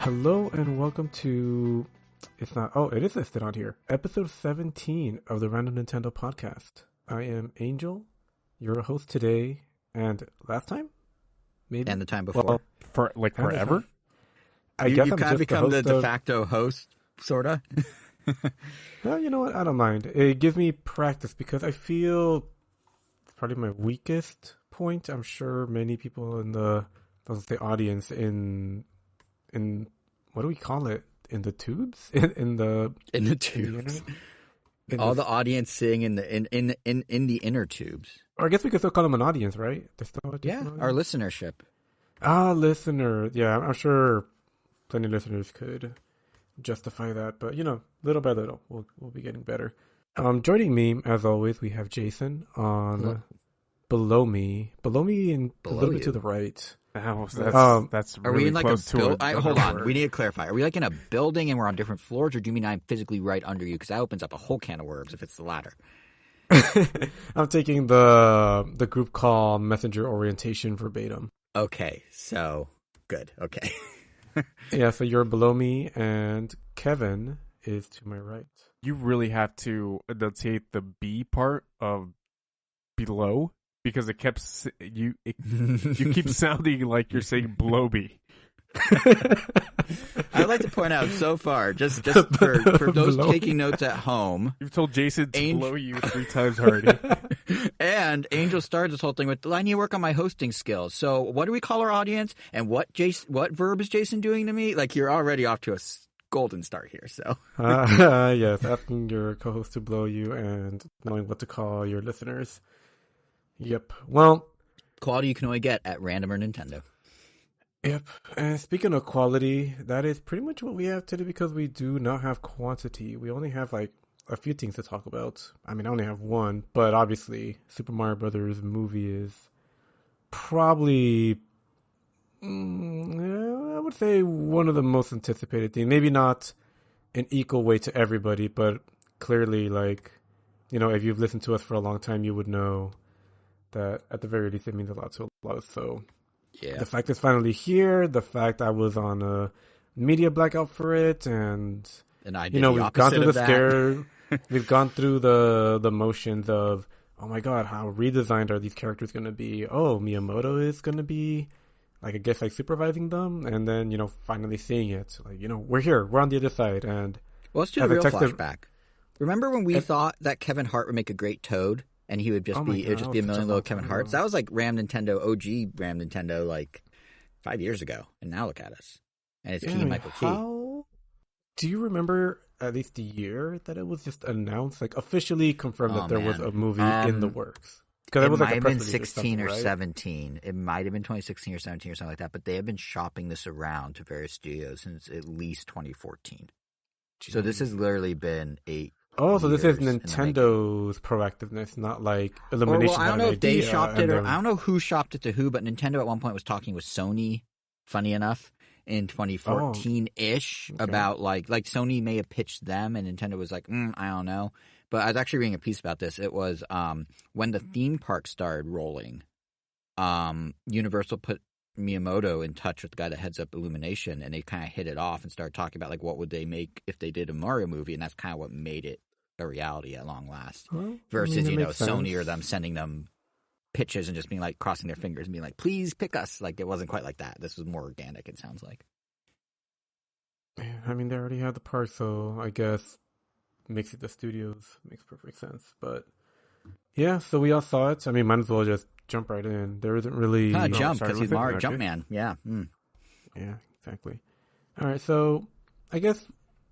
Hello and welcome to it's not oh it is listed on here. Episode 17 of the Random Nintendo podcast. I am Angel, your host today and last time? Maybe? And the time before. Well, for like forever? I guess you I'm kind of just become the host de facto host, sorta. Well, you know what? I don't mind. It gives me practice because I feel it's probably my weakest point. I'm sure many people in the audience in what do we call it? In the tubes? In the tubes. All the audience sitting in the inner tubes. Or I guess we could still call them an audience, right? They're still Our listenership. Listener. Yeah, I'm sure plenty of listeners could justify that, but little by little, we'll be getting better. Joining me, as always, we have Jason on below me, and a little bit to the right. Oh, so that's are really we in like close a to building? a Hold on, door. we need to clarify. Are we like in a building and we're on different floors, or do you mean I'm physically right under you? Because that opens up a whole can of worms if it's the latter. I'm taking the group call messenger orientation verbatim. Okay, so good. Okay. Yeah, so you're below me, and Kevin is to my right. You really have to annotate the B part of below because it kept you keep sounding like you're saying below me. I'd like to point out so far, just for those taking notes at home, You've told Jason to blow you 3 times already. and Angel started this whole thing with, I need to work on my hosting skills. So what do we call our audience? And what verb is Jason doing to me? Like, you're already off to a golden start here. So Yes, asking your co-host to blow you and knowing what to call your listeners. Yep. Well, quality you can only get at Random or Nintendo. Yep. And speaking of quality, that is pretty much what we have today because we do not have quantity. We only have like a few things to talk about. I mean, I only have one, but obviously Super Mario Brothers movie is probably, I would say one of the most anticipated things. Maybe not an equal way to everybody, but clearly, like, if you've listened to us for a long time, you would know that at the very least it means a lot to a lot. So yeah, the fact it's finally here, the fact I was on a media blackout for it, and I did we've gone through the scare, we've gone through the motions of, oh my god, how redesigned are these characters going to be? Oh, Miyamoto is going to be like, I guess, like supervising them, and then finally seeing it, like, we're here, we're on the other side. And let's do a real flashback. Remember when we thought that Kevin Hart would make a great Toad? And he would just it would just be a million little Kevin Harts. That was like Ram Nintendo, OG Ram Nintendo, like 5 years ago. And now look at us. And it's Key Michael Key. Do you remember at least the year that it was just announced, like officially confirmed that there was a movie in the works? Because it was might like have been 16 or right? 17. It might have been 2016 or 17 or something like that. But they have been shopping this around to various studios since at least 2014. Jeez. So this has literally been 8. Oh, so this is Nintendo's proactiveness, not like Illumination. Well, I don't know if they shopped it, or I don't know who shopped it to who, but Nintendo at one point was talking with Sony, funny enough, in 2014-ish about like Sony may have pitched them, and Nintendo was like, I don't know. But I was actually reading a piece about this. It was when the theme park started rolling, Universal put Miyamoto in touch with the guy that heads up Illumination, and they kind of hit it off and started talking about like what would they make if they did a Mario movie, and that's kind of what made it a reality at long last. Versus Sony or them sending them pitches and just being like crossing their fingers and being like, please pick us. Like, it wasn't quite like that. This was more organic, it sounds like. I mean, they already had the park, so I guess makes it the studios makes perfect sense. But yeah, so we all saw it. I mean, might as well just jump right in. There isn't really jump because he's Mario Jumpman. Yeah. Yeah, exactly. All right, so I guess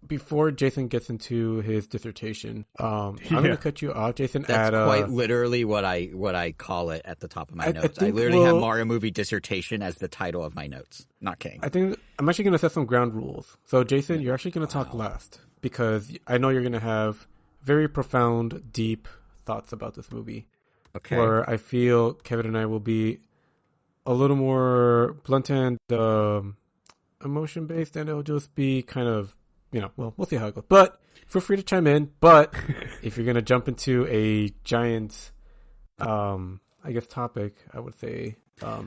before Jason gets into his dissertation, I'm going to cut you off, Jason. That's quite literally what I call it at the top of my notes. I literally have Mario movie dissertation as the title of my notes. Not kidding. I think I'm actually going to set some ground rules. So, Jason, you're actually going to talk last because I know you're going to have very profound, deep thoughts about this movie. Okay. Where I feel Kevin and I will be a little more blunt and emotion based, and it'll just be kind of, we'll see how it goes. But feel free to chime in. But if you're gonna jump into a giant, I guess topic, I would say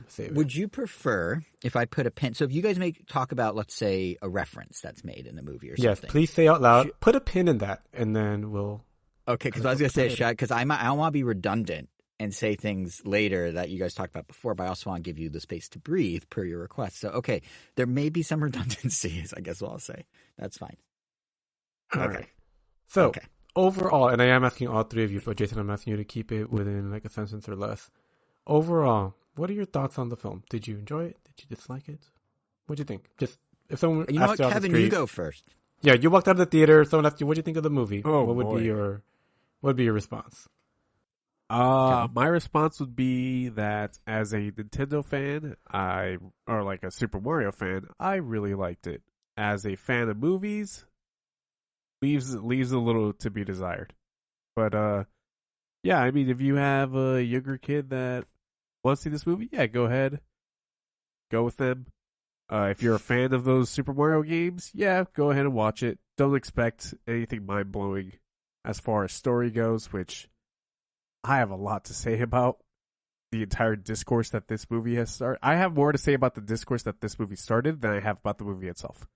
save it. Would you prefer if I put a pin? So if you guys talk about, let's say, a reference that's made in the movie or something. Yes, please say out loud. Put a pin in that, and then we'll. Okay, because I was going to say, because I don't want to be redundant and say things later that you guys talked about before, but I also want to give you the space to breathe per your request. So, okay, there may be some redundancies, I guess what I'll say. That's fine. All right. So, overall, and I am asking all three of you, but Jason, I'm asking you to keep it within like a sentence or less. Overall, what are your thoughts on the film? Did you enjoy it? Did you dislike it? What do you think? Just if someone you know what, Kevin, you go first. Yeah, you walked out of the theater. Someone asked you, "What do you think of the movie?" Oh, what would be your response? My response would be that as a Nintendo fan, or like a Super Mario fan, I really liked it. As a fan of movies, leaves a little to be desired. But yeah, I mean, if you have a younger kid that wants to see this movie, yeah, go ahead, go with them. If you're a fan of those Super Mario games, yeah, go ahead and watch it. Don't expect anything mind blowing as far as story goes, which I have a lot to say about the entire discourse that this movie has started. I have more to say about the discourse that this movie started than I have about the movie itself.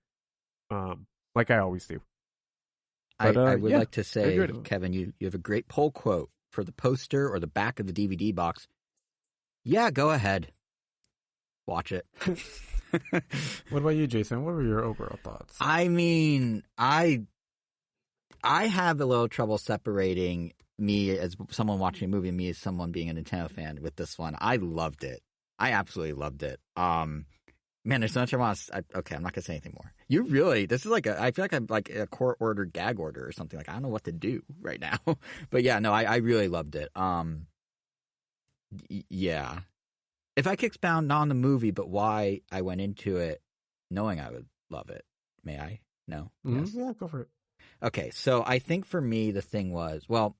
Like I always do. But, I would like to say, Kevin, you have a great poll quote for the poster or the back of the DVD box. Yeah, go ahead. Watch it. What about you, Jason? What were your overall thoughts? I mean, I have a little trouble separating me as someone watching a movie and me as someone being a Nintendo fan with this one. I loved it. I absolutely loved it. Man, there's so much I want to... Okay, I'm not going to say anything more. You really... This is like I feel like I'm like a court-ordered gag order or something. Like, I don't know what to do right now. But yeah, no, I really loved it. Yeah. If I could expound not on the movie, but why I went into it knowing I would love it. May I? No? Mm-hmm. Yes? Yeah, go for it. Okay, so I think for me the thing was... Well,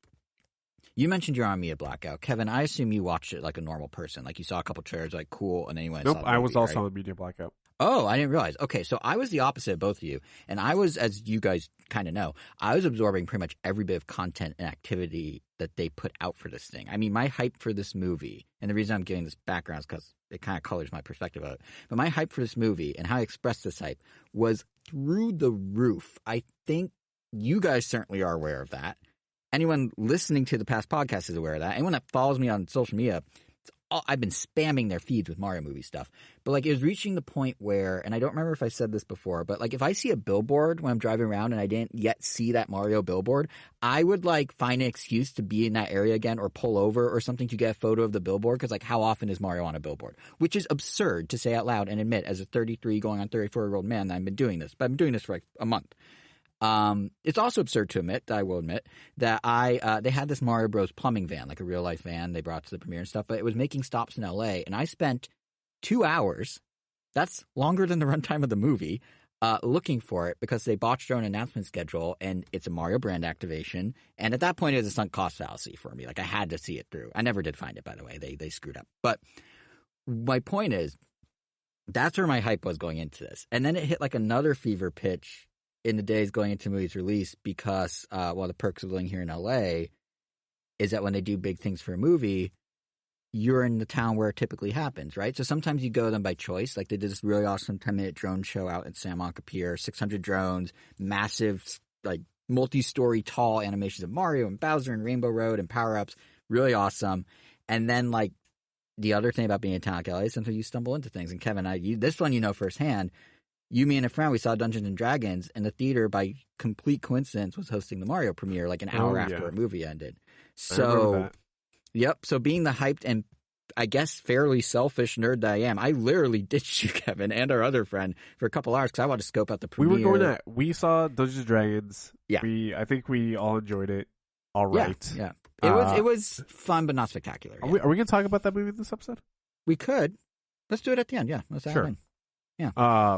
you mentioned you're on Mia Blackout. Kevin, I assume you watched it like a normal person. Like you saw a couple trailers, like cool, and then you went and Nope, saw the movie, I was also right? on Media Blackout. Oh, I didn't realize. Okay, so I was the opposite of both of you. And I was, as you guys kind of know, I was absorbing pretty much every bit of content and activity that they put out for this thing. I mean, my hype for this movie, and the reason I'm giving this background is because it kind of colors my perspective of it, but my hype for this movie and how I expressed this hype was through the roof. I think you guys certainly are aware of that. Anyone listening to the past podcast is aware of that. Anyone that follows me on social media, I've been spamming their feeds with Mario movie stuff. But like it was reaching the point where, and I don't remember if I said this before, but like if I see a billboard when I'm driving around and I didn't yet see that Mario billboard, I would like find an excuse to be in that area again or pull over or something to get a photo of the billboard. Because like how often is Mario on a billboard? Which is absurd to say out loud and admit as a 33 going on 34-year-old man that I've been doing this. But I've been doing this for like a month. It's also absurd to admit, I will admit, that they had this Mario Bros. Plumbing van, like a real life van they brought to the premiere and stuff, but it was making stops in LA, and I spent 2 hours, that's longer than the runtime of the movie, looking for it because they botched their own announcement schedule, and it's a Mario brand activation, and at that point it was a sunk cost fallacy for me. Like I had to see it through. I never did find it, by the way. They screwed up. But my point is, that's where my hype was going into this. And then it hit like another fever pitch in the days going into the movie's release because one of the perks of living here in LA is that when they do big things for a movie, you're in the town where it typically happens, right? So sometimes you go to them by choice. Like they did this really awesome 10-minute drone show out at Santa Monica Pier, 600 drones, massive, like multi-story tall animations of Mario and Bowser and Rainbow Road and power-ups. Really awesome. And then like the other thing about being in town like LA is sometimes you stumble into things. And Kevin, this one you know firsthand. You, me, and a friend, we saw Dungeons & Dragons, and the theater, by complete coincidence, was hosting the Mario premiere like an hour after a movie ended. So, yep. So being the hyped and, I guess, fairly selfish nerd that I am, I literally ditched you, Kevin, and our other friend for a couple hours because I wanted to scope out the premiere. We were going we saw Dungeons & Dragons. Yeah. I think we all enjoyed it. All right. Yeah. It was fun, but not spectacular. Are we going to talk about that movie in this episode? We could. Let's do it at the end. Yeah. Let's add in. Yeah.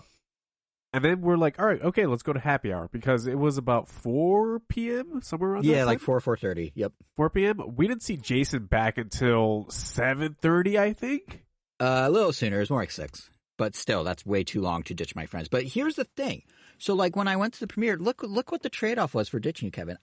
And then we're like, all right, okay, let's go to happy hour because it was about 4 p.m. somewhere around. Yeah, like 4:30. Yep. 4 p.m. We didn't see Jason back until 7:30, I think. A little sooner. It was more like 6. But still, that's way too long to ditch my friends. But here's the thing. So, like, when I went to the premiere, look what the trade-off was for ditching you, Kevin.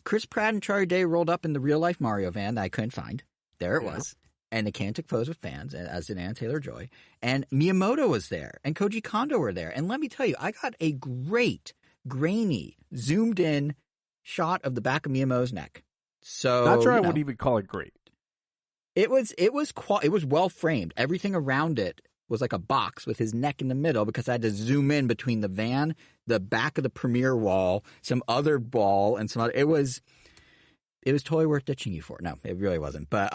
Chris Pratt and Charlie Day rolled up in the real-life Mario van that I couldn't find. There it was. and they came and took photos with fans, as did Anna Taylor-Joy. And Miyamoto was there, and Koji Kondo were there. And let me tell you, I got a great, grainy, zoomed-in shot of the back of Miyamoto's neck. So not sure I would even call it great. It was well framed. Everything around it was like a box with his neck in the middle because I had to zoom in between the van, the back of the premiere wall, some other wall, and some other. It was totally worth ditching you for. No, it really wasn't. But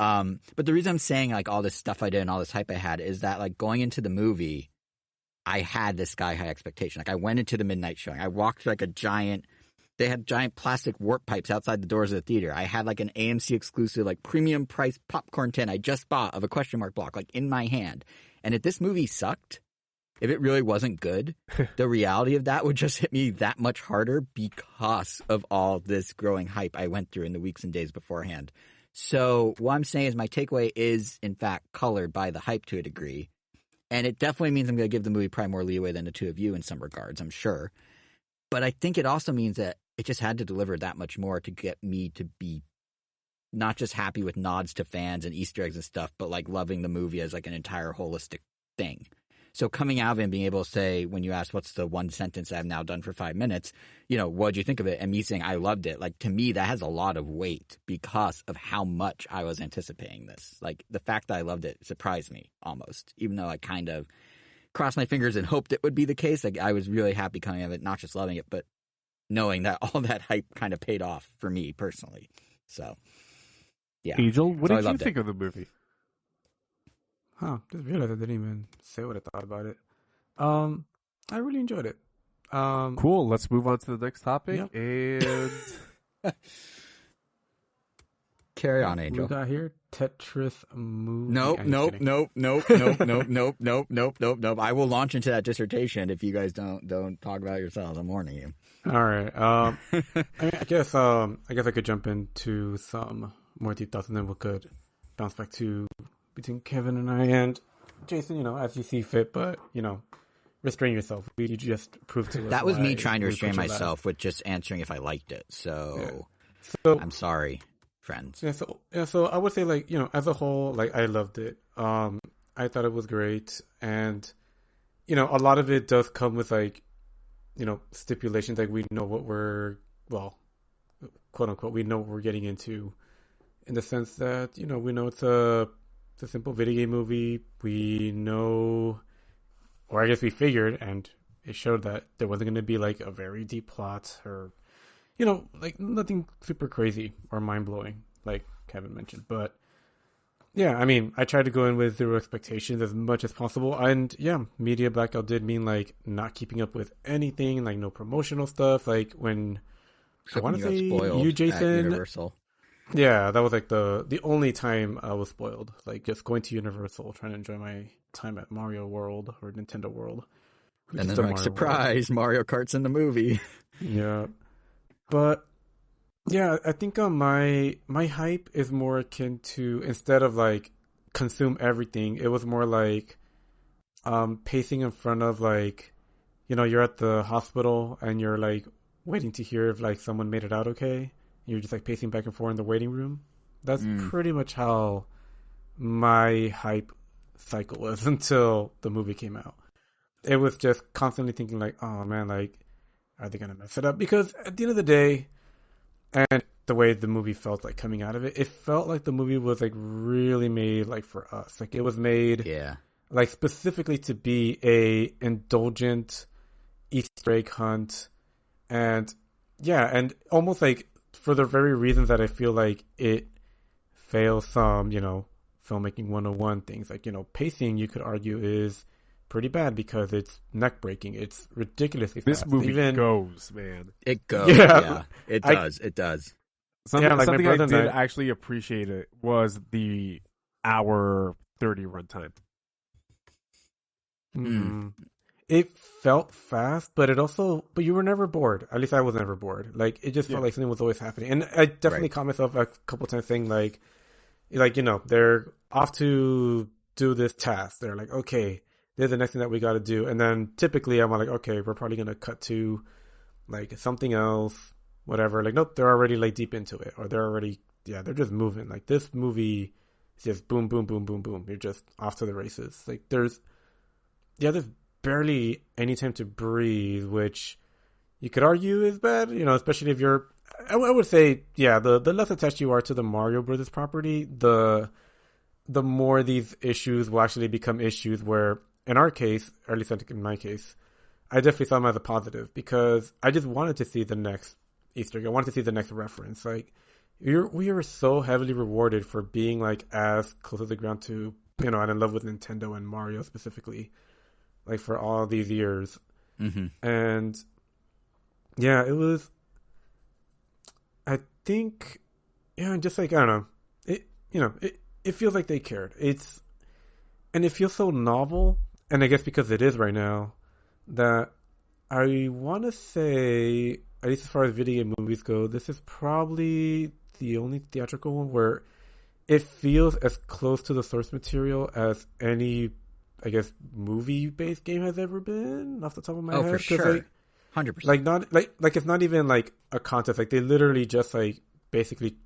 the reason I'm saying like all this stuff I did and all this hype I had is that like going into the movie, I had this sky high expectation. Like I went into the midnight showing. I walked like they had giant plastic warp pipes outside the doors of the theater. I had like an AMC exclusive, like premium price popcorn tin I just bought of a question mark block, like in my hand. And if this movie sucked, if it really wasn't good, the reality of that would just hit me that much harder because of all this growing hype I went through in the weeks and days beforehand. So what I'm saying is my takeaway is, in fact, colored by the hype to a degree. And it definitely means I'm going to give the movie probably more leeway than the two of you in some regards, I'm sure. But I think it also means that it just had to deliver that much more to get me to be not just happy with nods to fans and Easter eggs and stuff, but like loving the movie as like an entire holistic thing. So coming out of it and being able to say, when you ask what's the one sentence I've now done for 5 minutes, what'd you think of it? And me saying I loved it. Like to me, that has a lot of weight because of how much I was anticipating this. Like the fact that I loved it surprised me almost, even though I kind of crossed my fingers and hoped it would be the case. Like I was really happy coming out of it, not just loving it, but knowing that all that hype kind of paid off for me personally. So, yeah. Angel, what did you think of the movie? Just realized I didn't even say what I thought about it. I really enjoyed it. Cool. Let's move on to the next topic. Yep. And carry on, Angel. We got here Tetris movie. Nope. I will launch into that dissertation if you guys don't talk about it yourselves. I'm warning you. All right. I guess I could jump into some more deep thoughts, and then we could bounce back to between Kevin and I and Jason, as you see fit, but, restrain yourself. You just proved to us. That was me trying to restrain myself with just answering if I liked it. So I'm sorry, friends. So I would say, like, as a whole, like, I loved it. I thought it was great. And, a lot of it does come with, like, stipulations. Like, we know what quote unquote, we know what we're getting into, in the sense that, we know it's a simple video game movie. We know, or I guess we figured, and it showed that there wasn't going to be like a very deep plot or, like nothing super crazy or mind blowing, like Kevin mentioned. But yeah, I mean, I tried to go in with zero expectations as much as possible. And yeah, media blackout did mean like not keeping up with anything, like no promotional stuff. Like when I want to say you, Jason, Universal. Yeah, that was like the only time I was spoiled. Like just going to Universal, trying to enjoy my time at Mario World or Nintendo World. And then like, surprise, Mario Kart's in the movie. Yeah. But yeah, I think my hype is more akin to, instead of like consume everything, it was more like pacing in front of, like, you're at the hospital and you're like waiting to hear if like someone made it out okay. You're just like pacing back and forth in the waiting room. That's pretty much how my hype cycle was until the movie came out. It was just constantly thinking like, oh man, like, are they going to mess it up? Because at the end of the day, and the way the movie felt like coming out of it, it felt like the movie was like really made like for us. Like it was made like specifically to be a indulgent Easter egg hunt. And yeah, and almost like for the very reasons that I feel like it fails some, filmmaking 101 things. Like, pacing, you could argue, is pretty bad because it's neck breaking. It's ridiculously fast. This movie goes, man. It goes. Yeah. It does. Something I did actually appreciate it was the hour 30 runtime. It felt fast, but but you were never bored. At least I was never bored. Like, it just felt like something was always happening. And I definitely caught myself a couple times saying like, they're off to do this task. They're like, okay, there's the next thing that we got to do. And then typically I'm like, okay, we're probably going to cut to like something else, whatever. Like, nope, they're already like deep into it, or they're already, they're just moving. Like, this movie It's just boom, boom, boom, boom, boom. You're just off to the races. Like there's barely any time to breathe, which you could argue is bad, especially if you're, I would say, the less attached you are to the Mario Brothers property, the more these issues will actually become issues where, in our case, or at least I think in my case, I definitely saw them as a positive because I just wanted to see the next Easter egg. I wanted to see the next reference. Like, we are so heavily rewarded for being like as close to the ground to, and in love with Nintendo and Mario specifically, like for all these years. Mm-hmm. And yeah, it was, I think, just like, I don't know, it feels like they cared. And it feels so novel, and I guess because it is right now, that I want to say, at least as far as video game movies go, this is probably the only theatrical one where it feels as close to the source material as any, I guess, movie-based game has ever been, off the top of my head. Oh, for sure. 100%. Like, not, like it's not even, like, a contest. Like, they literally just, like, basically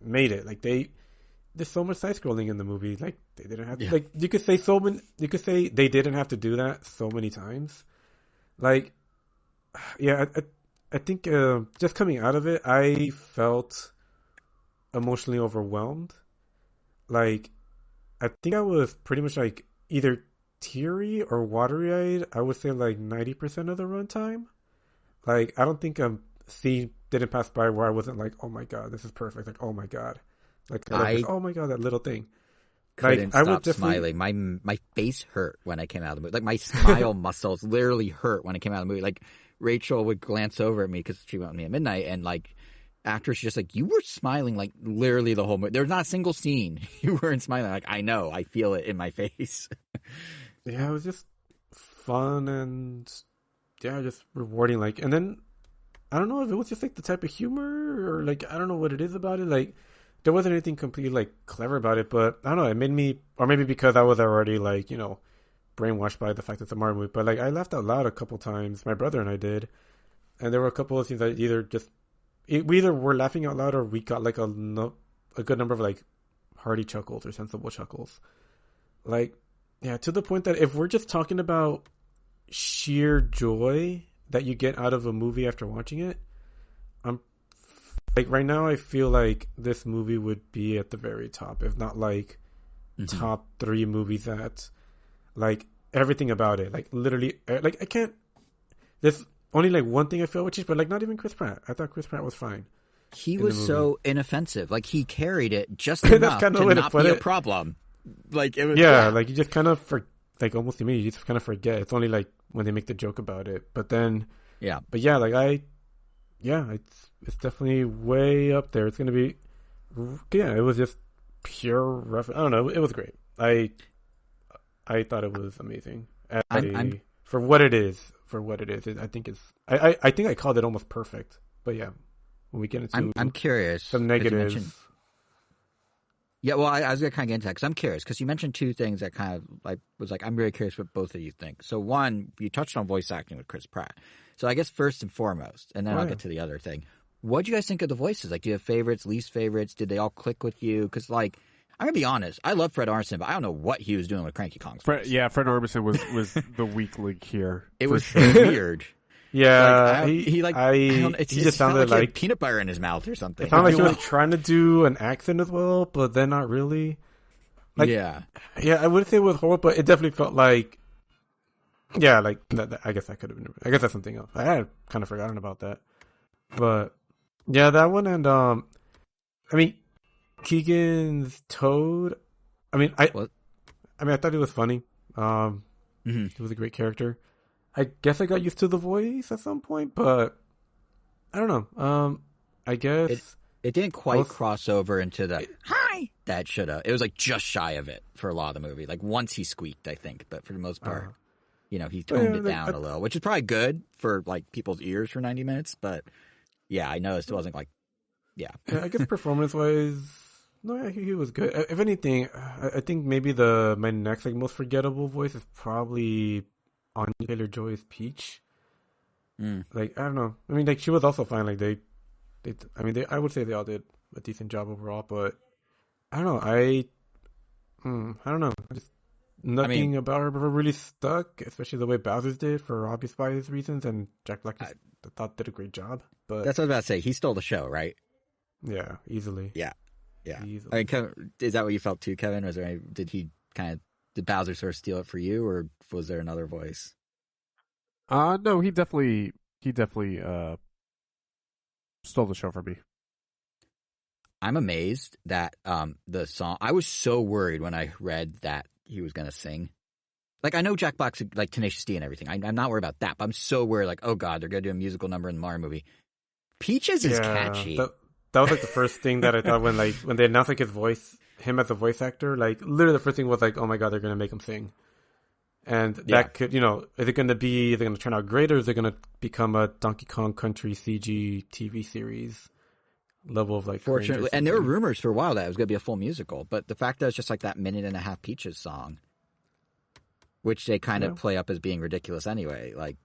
made it. Like, there's so much side-scrolling in the movie. Like, they didn't have to, like, you could say they didn't have to do that so many times. Like, yeah, I think just coming out of it, I felt emotionally overwhelmed. Like, I think I was pretty much like either teary or watery-eyed. I would say like 90% of the runtime. Like, I don't think scene didn't pass by where I wasn't like, oh my god, this is perfect. Like, oh my god, like oh my god, that little thing. Couldn't stop smiling. My face hurt when I came out of the movie. Like, my smile muscles literally hurt when I came out of the movie. Like, Rachel would glance over at me because she went with me at midnight, and like after she's just like, you were smiling like literally the whole movie. There's not a single scene you weren't smiling. Like, I know, I feel it in my face. Yeah, it was just fun and just rewarding. Like, and then I don't know if it was just like the type of humor or like I don't know what it is about it. Like, there wasn't anything completely like clever about it, but I don't know. It made me, or maybe because I was already like brainwashed by the fact that it's a Mario movie. But like I laughed out loud a couple times. My brother and I did, and there were a couple of things that we either were laughing out loud or we got like a good number of like hearty chuckles or sensible chuckles. Like, yeah, to the point that if we're just talking about sheer joy that you get out of a movie after watching it, like right now I feel like this movie would be at the very top, if not like top 3 movies that like everything about it, like literally, like I can't, there's only like one thing I feel which is, but like not even Chris Pratt. I thought Chris Pratt was fine. He was so inoffensive. Like, he carried it just enough to not be a problem. Like, it was, like you just kind of like almost to me, you just kind of forget. It's only like when they make the joke about it, but then like it's definitely way up there. It's gonna be, it was just pure rough. I don't know. It was great. I thought it was amazing. For what it is, I think it's. I think I called it almost perfect. But yeah, when we get into, I'm curious. Some negatives. Yeah, well, I was gonna kind of get into that because I'm curious because you mentioned 2 things that kind of like was like I'm really curious what both of you think. So one, you touched on voice acting with Chris Pratt. So I guess first and foremost, and then I'll get to the other thing. What do you guys think of the voices? Like, do you have favorites, least favorites? Did they all click with you? Because like, I'm gonna be honest, I love Fred Armisen, but I don't know what he was doing with Cranky Kong's voice. Fred Armisen was the weak link here. It was weird. Yeah, like, he just sounded like he had peanut butter in his mouth or something. It sounded like he was trying to do an accent as well, but then not really. Like, yeah, I wouldn't say it was horrible, but it definitely felt like, like I guess that could have been. I guess that's something else. I had kind of forgotten about that, but yeah, that one and I mean, Keegan's Toad. I mean, I thought he was funny. He was a great character. I guess I got used to the voice at some point, but I don't know. I guess it didn't quite cross over into the hi that should have. It was like just shy of it for a lot of the movie. Like once he squeaked, I think, but for the most part, he toned it down a little, which is probably good for like people's ears for 90 minutes. But yeah, I noticed it wasn't like, I guess performance wise, no, he was good. If anything, I think maybe my next like most forgettable voice is probably Anya Taylor-Joy's Peach. Like, I don't know. I mean, like, she was also fine. Like, I would say they all did a decent job overall, but I don't know. I don't know. Nothing about her ever really stuck, especially the way Bowser's did for obvious bias reasons, and Jack Black I thought did a great job. But that's what I was about to say. He stole the show, right? Yeah, easily. Yeah. Easily. I mean, Kevin, is that what you felt too, Kevin? Did Bowser sort of steal it for you, or was there another voice? No, he definitely stole the show for me. I'm amazed that the song. I was so worried when I read that he was going to sing. Like, I know Jack Black's like Tenacious D and everything. I'm not worried about that, but I'm so worried. Like, oh god, they're going to do a musical number in the Mario movie. Peaches is catchy. That was like the first thing that I thought when they announced like him as a voice actor. Like, literally the first thing was like, oh my god, they're going to make him sing. And that could, is it going to turn out great, or is it going to become a Donkey Kong Country CG TV series level of like? Fortunately, and there were rumors for a while that it was going to be a full musical, but the fact that it's just like that 1.5-minute Peaches song, which they kind of play up as being ridiculous anyway, like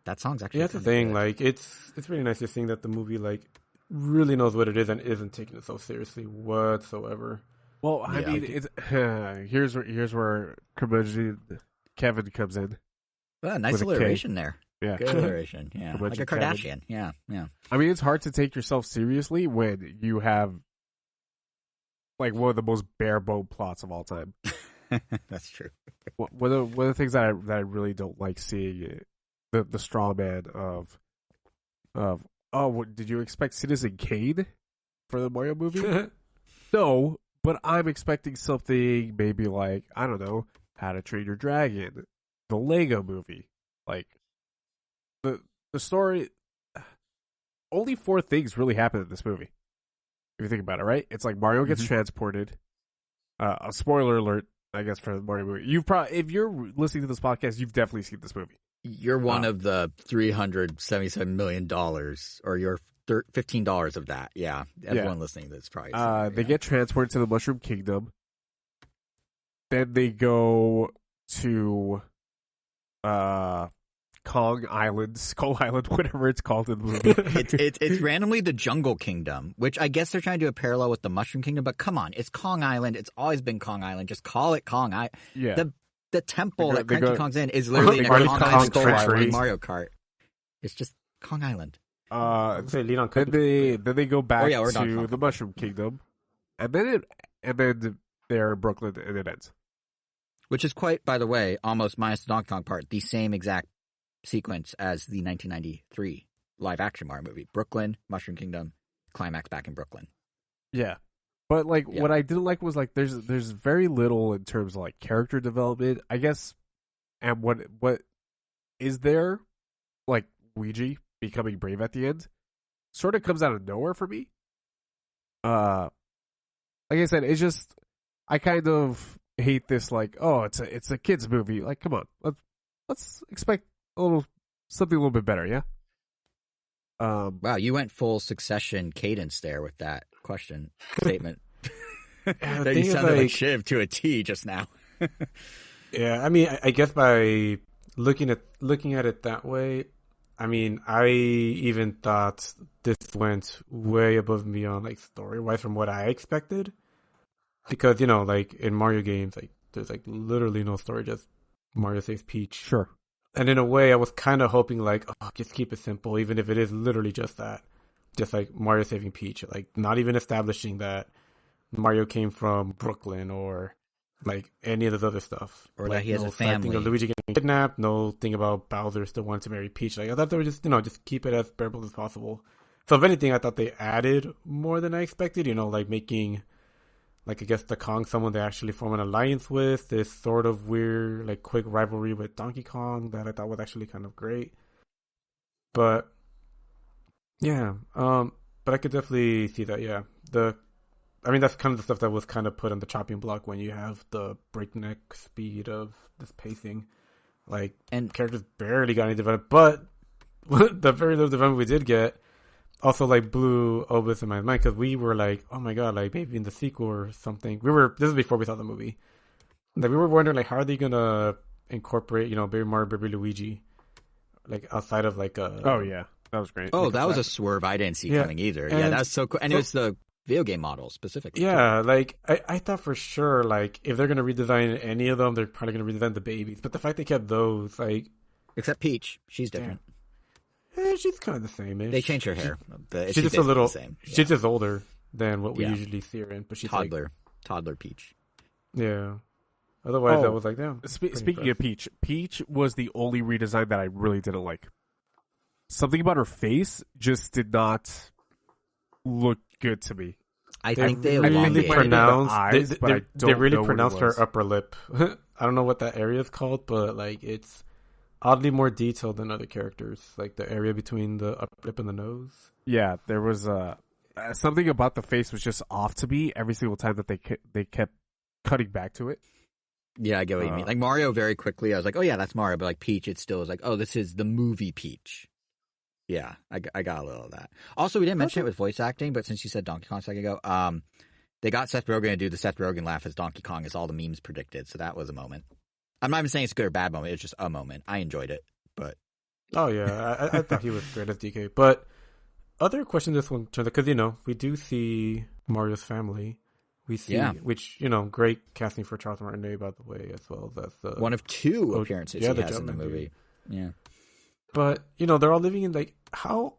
that song's actually that's the thing. Good. Like, it's really nice just seeing that the movie like really knows what it is and isn't taking it so seriously whatsoever. Well, I mean, it's here's where curmudgeon Kevin comes in. Well, nice alliteration there. Yeah, good alliteration. Yeah, like a Kardashian. Kevin. Yeah. I mean, it's hard to take yourself seriously when you have like one of the most bare bone plots of all time. That's true. One of the things that I really don't like seeing the straw man of did you expect Citizen Kane for the Mario movie? No. But I'm expecting something maybe like, I don't know, How to Train Your Dragon, the Lego movie. Like, the story... Only 4 things really happen in this movie. If you think about it, right? It's like Mario gets transported. A spoiler alert, I guess, for the Mario movie. If you're listening to this podcast, you've definitely seen this movie. You're one of the $377 million, or you're $15 of that. Yeah, everyone listening to this probably. They get transported to the Mushroom Kingdom. Then they go to Kong Island, Skull Island, whatever it's called in the movie. it's randomly the Jungle Kingdom, which I guess they're trying to do a parallel with the Mushroom Kingdom. But come on, it's Kong Island. It's always been Kong Island. Just call it Kong Island. Yeah. The temple that Cranky Kong's in is literally Kong Island in Mario Kart. It's just Kong Island. Then they go back to the Mushroom Kingdom, and then they're in Brooklyn, and it ends. Which is quite, by the way, almost minus the Donkey Kong part, the same exact sequence as the 1993 live action Mario movie. Brooklyn, Mushroom Kingdom, climax back in Brooklyn. Yeah. But what I didn't like was like there's very little in terms of like character development, I guess, and what is there, like Luigi becoming brave at the end, sort of comes out of nowhere for me. Like I said, it's just I kind of hate this. Like, oh, it's a kids movie. Like, come on, let's expect something a little bit better, yeah. Wow, you went full Succession cadence there with that question statement. That you sounded like Shiv to a T just now. Yeah, I mean, I guess by looking at it that way, I mean, I even thought this went way above and beyond, like, story-wise from what I expected. Because, like, in Mario games, like, there's, like, literally no story, just Mario saves Peach. Sure. And in a way, I was kind of hoping, like, oh, just keep it simple, even if it is literally just that. Just, like, Mario saving Peach. Like, not even establishing that Mario came from Brooklyn or, like, any of this other stuff. Or like, that he has a family. Thing of Luigi getting kidnapped, no thing about Bowser still wanting to marry Peach. Like, I thought they were just, just keep it as bearable as possible. So, if anything, I thought they added more than I expected, like, making... Like, I guess the Kong, someone they actually form an alliance with, this sort of weird, like, quick rivalry with Donkey Kong that I thought was actually kind of great. But, yeah, but I could definitely see that, yeah. That's kind of the stuff that was kind of put on the chopping block when you have the breakneck speed of this pacing. Like, and characters barely got any development, but the very little development we did get also, like, blew Obis in my mind, because we were like, oh my god, like, maybe in the sequel or something. This is before we saw the movie. Like, we were wondering, like, how are they gonna incorporate, Baby Mario, Baby Luigi, like, outside of, like, Oh, yeah. That was great. Oh, that was a swerve I didn't see coming either. Yeah, that was so cool. And it was the video game models specifically. Yeah, like I thought for sure, like if they're gonna redesign any of them, they're probably gonna redesign the babies. But the fact they kept those, like, except Peach, she's different. She's kind of the same. They changed her hair. She's just a little. The same. Yeah. She's just older than what we usually see her in. But she's toddler Peach. Yeah. Otherwise, I was like, damn. Speaking of Peach, Peach was the only redesign that I really didn't like. Something about her face just did not look good to me. I think they really pronounced. They really know pronounced her upper lip. I don't know what that area is called, but like it's oddly more detailed than other characters. Like the area between the upper lip and the nose. Yeah, there was something about the face was just off to me every single time that they kept cutting back to it. Yeah, I get what you mean. Like Mario, very quickly, I was like, oh yeah, that's Mario. But like Peach, it still was like, oh, this is the movie Peach. Yeah, I got a little of that. Also, we didn't mention it with voice acting, but since you said Donkey Kong a second ago, they got Seth Rogen to do the Seth Rogen laugh as Donkey Kong, as all the memes predicted. So that was a moment. I'm not even saying it's a good or bad moment. It's just a moment. I enjoyed it, but oh yeah, I thought he was great as DK. But other question this one turns out, because we do see Mario's family. We see, which, great casting for Charles Martinet, by the way, as well. That's one of two appearances he has in the movie. Yeah. But, they're all living in, like, how...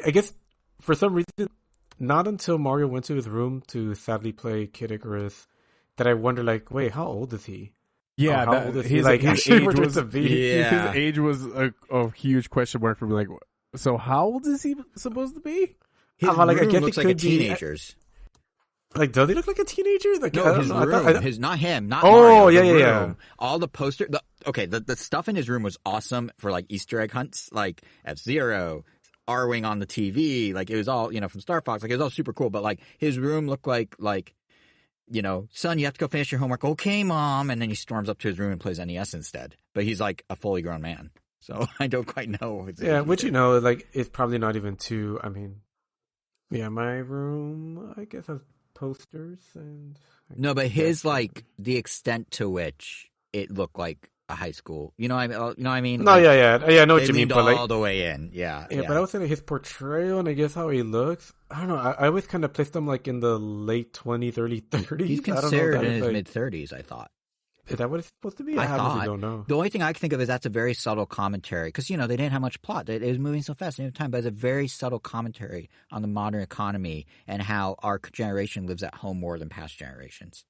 I guess, for some reason, not until Mario went to his room to sadly play Kid Icarus, that I wonder, like, wait, how old is he? Yeah, how old is he? Like, his age was a huge question mark for me. Like, so how old is he supposed to be? His room looks like a teenager's. Like, does he look like a teenager? Like, no, his room. Not him. Not Mario. Yeah. All the poster. The stuff in his room was awesome for like Easter egg hunts, like F-Zero, R-Wing on the TV. Like it was all from Star Fox. Like it was all super cool. But like his room looked like son, you have to go finish your homework. Okay, mom. And then he storms up to his room and plays NES instead. But he's like a fully grown man. So I don't quite know. Which like it's probably not even too. I mean, my room I guess has posters and but his like the extent to which it looked like a high school, you know what I mean? No, like, I know what you mean, but like all the way in, yeah. But I would say like his portrayal and I guess how he looks. I don't know. I always kind of placed him like in the late 20s, early 30s. He's considered in his mid 30s. I thought. Is that what it's supposed to be? I don't know. The only thing I can think of is that's a very subtle commentary because they didn't have much plot. It was moving so fast, they didn't have time. But it's a very subtle commentary on the modern economy and how our generation lives at home more than past generations.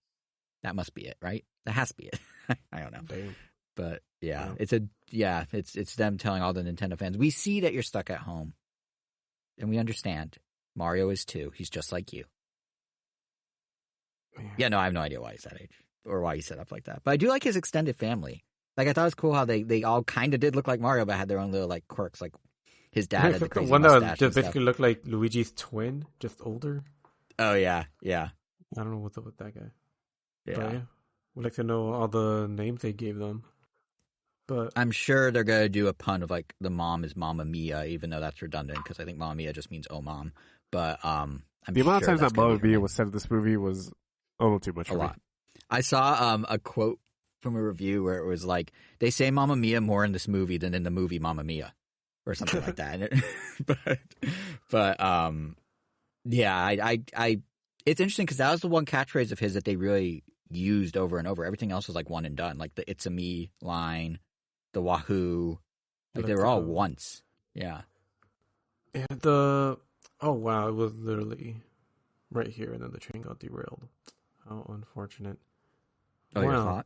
That must be it, right? That has to be it. I don't know, but it's them telling all the Nintendo fans, we see that you're stuck at home, and we understand. Mario is too. He's just like you. Yeah, no, I have no idea why he's that age. Or why he's set up like that. But I do like his extended family. Like, I thought it was cool how they all kind of did look like Mario, but had their own little, like, quirks. Like, his dad had the crazy one mustache that just basically looked like Luigi's twin, just older. Oh, yeah. I don't know what's up with that guy. Yeah. But, we'd like to know all the names they gave them. But I'm sure they're going to do a pun of, like, the mom is Mamma Mia, even though that's redundant, because I think Mamma Mia just means, oh, mom. But, the amount of times that Mamma Mia was said in this movie was a little too much for me. I saw a quote from a review where it was like, they say Mamma Mia more in this movie than in the movie Mamma Mia, or something like that. But it's interesting because that was the one catchphrase of his that they really used over and over. Everything else was like one and done, like the "It's a me" line, the "Wahoo," like they were all once. Yeah. And it was literally right here, and then the train got derailed. How unfortunate. Oh, your thought?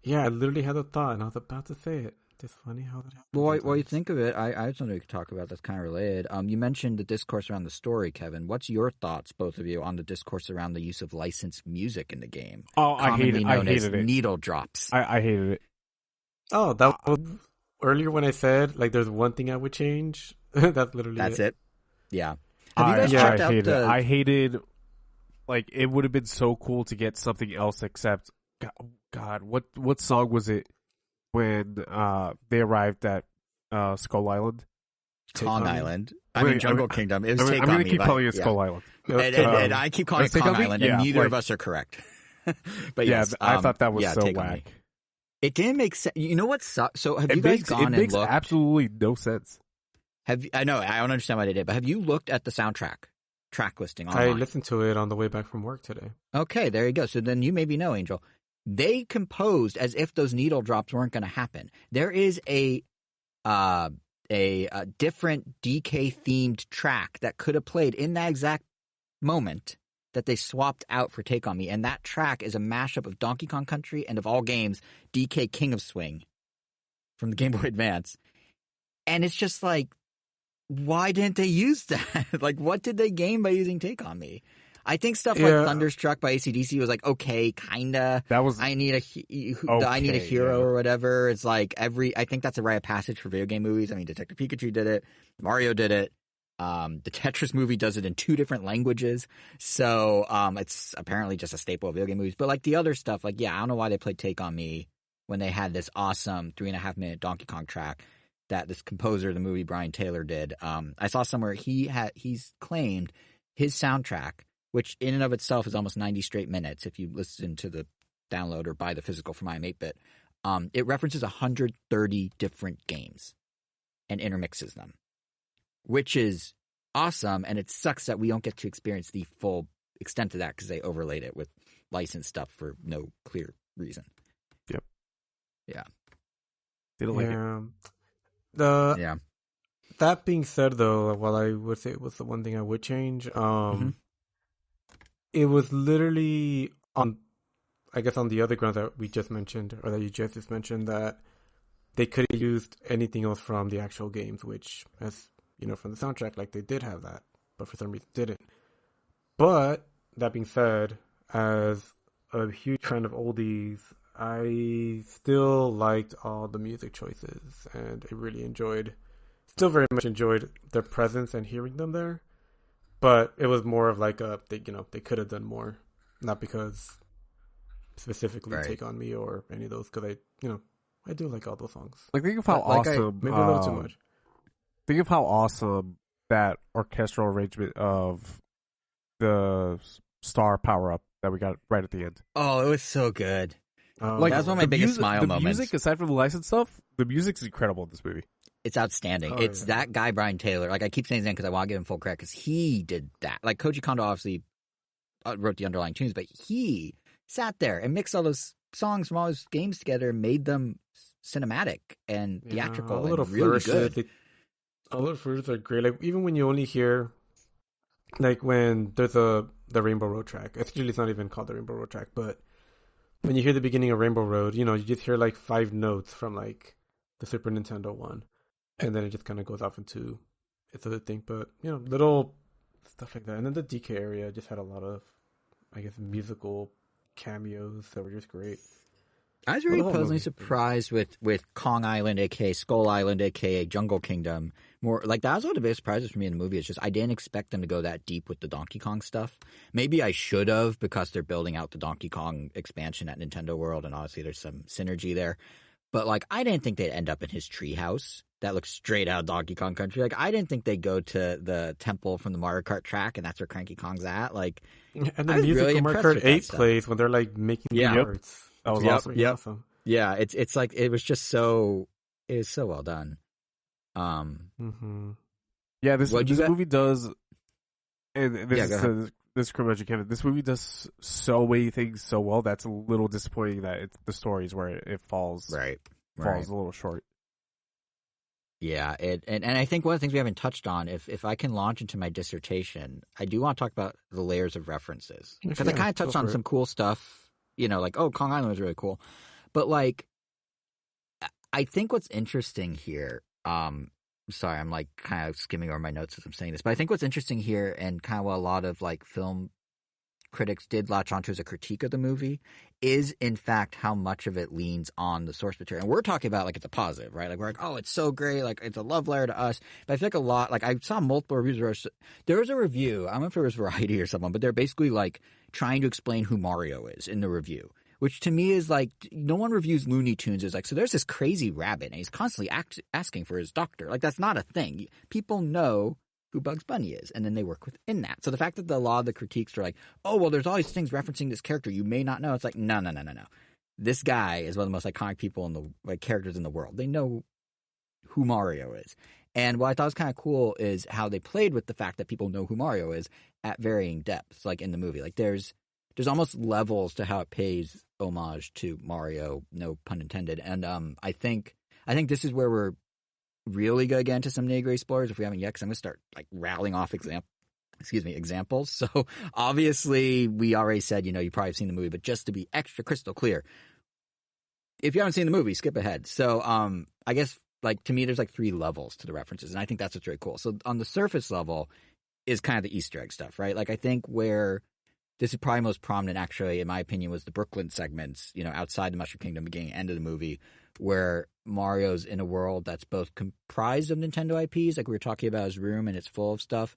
Yeah, I literally had a thought, and I was about to say it. It's funny how that happened. Well, while you think of it, I have something we could talk about that's kind of related. You mentioned the discourse around the story, Kevin. What's your thoughts, both of you, on the discourse around the use of licensed music in the game? Oh, I hated it. Needle drops. I hated it. Oh, that was earlier when I said, like, there's one thing I would change. That's literally it. Yeah. Have you guys checked out I hated... Like, it would have been so cool to get something else except... God, what song was it when they arrived at Skull Island? Kong Island. Jungle Kingdom. It was Take I'm On going Me. to keep calling it Skull Island. And I keep calling it Kong Island, and neither of us are correct. But yes, I thought that was so whack. It didn't make sense. You know what sucks? So have you guys gone and looked? It makes absolutely no sense. I know, I don't understand why they did, but have you looked at the soundtrack track listing I online. listened to it on the way back from work today. Okay, there you go. So then you maybe know, Angel. They composed as if those needle drops weren't going to happen. There is a different DK themed track that could have played in that exact moment that they swapped out for Take On Me, and that track is a mashup of Donkey Kong Country and, of all games, DK King of Swing from the Game Boy Advance. And it's just like, why didn't they use that? Like, what did they gain by using Take On Me? I think stuff like Thunderstruck by AC/DC was like, okay, kinda. That was I need a hero or whatever. It's like I think that's a rite of passage for video game movies. I mean, Detective Pikachu did it. Mario did it. The Tetris movie does it in 2 different languages. So it's apparently just a staple of video game movies. But like the other stuff, like, yeah, I don't know why they played Take On Me when they had this awesome 3.5-minute Donkey Kong track that this composer of the movie, Brian Taylor, did. I saw somewhere he's claimed his soundtrack, which in and of itself is almost 90 straight minutes if you listen to the download or buy the physical from iam8bit, it references 130 different games and intermixes them, which is awesome, and it sucks that we don't get to experience the full extent of that because they overlaid it with licensed stuff for no clear reason. Yep. Yeah. Didn't like it. That being said, though, while I would say it was the one thing I would change, it was literally on the other ground that we just mentioned, or that you just mentioned, that they could have used anything else from the actual games, which, as you know, from the soundtrack, like, they did have that, but for some reason didn't. But that being said, as a huge fan of oldies, I still liked all the music choices, and I really still very much enjoyed their presence and hearing them there. But it was more of like they could have done more, not because specifically Take On Me or any of those, because I do like all those songs. Like, think of how awesome, maybe a little too much. Think of how awesome that orchestral arrangement of the star power up that we got right at the end. Oh, it was so good. Like, that's one of my biggest smile moments. The music, aside from the licensed stuff, the music's incredible in this movie. It's outstanding. That guy, Brian Taylor. Like, I keep saying his name because I want to give him full credit because he did that. Like, Koji Kondo obviously wrote the underlying tunes, but he sat there and mixed all those songs from all his games together and made them cinematic and theatrical and really good. All the flourishes are great. Like, even when you only hear, like, when there's the Rainbow Road track. Actually, it's not even called the Rainbow Road track, but when you hear the beginning of Rainbow Road, you just hear like 5 notes from like the Super Nintendo one. And then it just kind of goes off into its other thing. But, little stuff like that. And then the DK area just had a lot of, I guess, musical cameos that were just great. I was really pleasantly surprised with Kong Island, a.k.a. Skull Island, a.k.a. Jungle Kingdom. More like, that was one of the biggest surprises for me in the movie. It's just I didn't expect them to go that deep with the Donkey Kong stuff. Maybe I should have, because they're building out the Donkey Kong expansion at Nintendo World, and obviously there's some synergy there. But, like, I didn't think they'd end up in his treehouse. That looks straight out of Donkey Kong Country. Like, I didn't think they'd go to the temple from the Mario Kart track, and that's where Cranky Kong's at. Like, and the music from Mario Kart 8 plays when they're, like, making the cards. That was awesome. Yeah, it's like, it was just so well done. Yeah, this movie does, and this is criminal Kevin. This movie does so many things so well. That's a little disappointing that the stories where it falls a little short. Yeah, and I think one of the things we haven't touched on, if I can launch into my dissertation, I do want to talk about the layers of references, because I kind of touched on some cool stuff, like, oh, Kong Island was really cool, but like, I think what's interesting here, sorry, I'm like kind of skimming over my notes as I'm saying this, but I think what's interesting here, and kind of what a lot of like film critics did latch onto as a critique of the movie, is in fact how much of it leans on the source material. And we're talking about like it's a positive, right? Like, we're like, oh, it's so great, like it's a love letter to us. But I feel like a lot, like I saw multiple reviews where there was a review, I don't know if it was Variety or someone, but they're basically like trying to explain who Mario is in the review, which to me is like, no one reviews Looney Tunes as like, so there's this crazy rabbit and he's constantly asking for his doctor. Like, that's not a thing. People know who Bugs Bunny is, and then they work within that. So the fact that a lot of the critiques are like, oh, well, there's all these things referencing this character you may not know. It's like, no. This guy is one of the most iconic people in the characters in the world. They know who Mario is. And what I thought was kind of cool is how they played with the fact that people know who Mario is at varying depths, like in the movie. Like there's almost levels to how it pays homage to Mario, no pun intended. And I think this is where we're really going to get into some nitty-gritty spoilers if we haven't yet, because I'm going to start like rattling off examples. So obviously we already said, you probably have seen the movie, but just to be extra crystal clear, if you haven't seen the movie, skip ahead. So I guess like to me there's like 3 levels to the references, and I think that's what's really cool. So on the surface level is kind of the Easter egg stuff, right? Like I think where this is probably most prominent, actually, in my opinion, was the Brooklyn segments, outside the Mushroom Kingdom, beginning and end of the movie, where Mario's in a world that's both comprised of Nintendo IPs, like we were talking about his room, and it's full of stuff.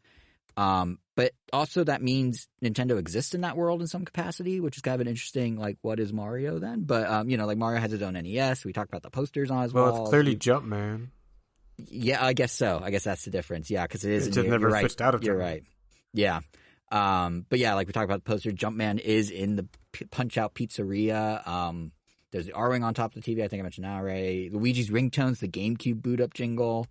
But also that means Nintendo exists in that world in some capacity, which is kind of an interesting, like, what is Mario then? But, like Mario has his own NES. We talked about the posters on his walls. Well, it's clearly Jumpman. Yeah, I guess so. I guess that's the difference. Yeah, because it is. It just never switched out of Jumpman. You're right. Yeah. But yeah, like we talked about the poster, Jumpman is in the Punch-Out Pizzeria. There's the R-Wing on top of the TV, I think I mentioned now, Ray. Luigi's ringtones, the GameCube boot-up jingle.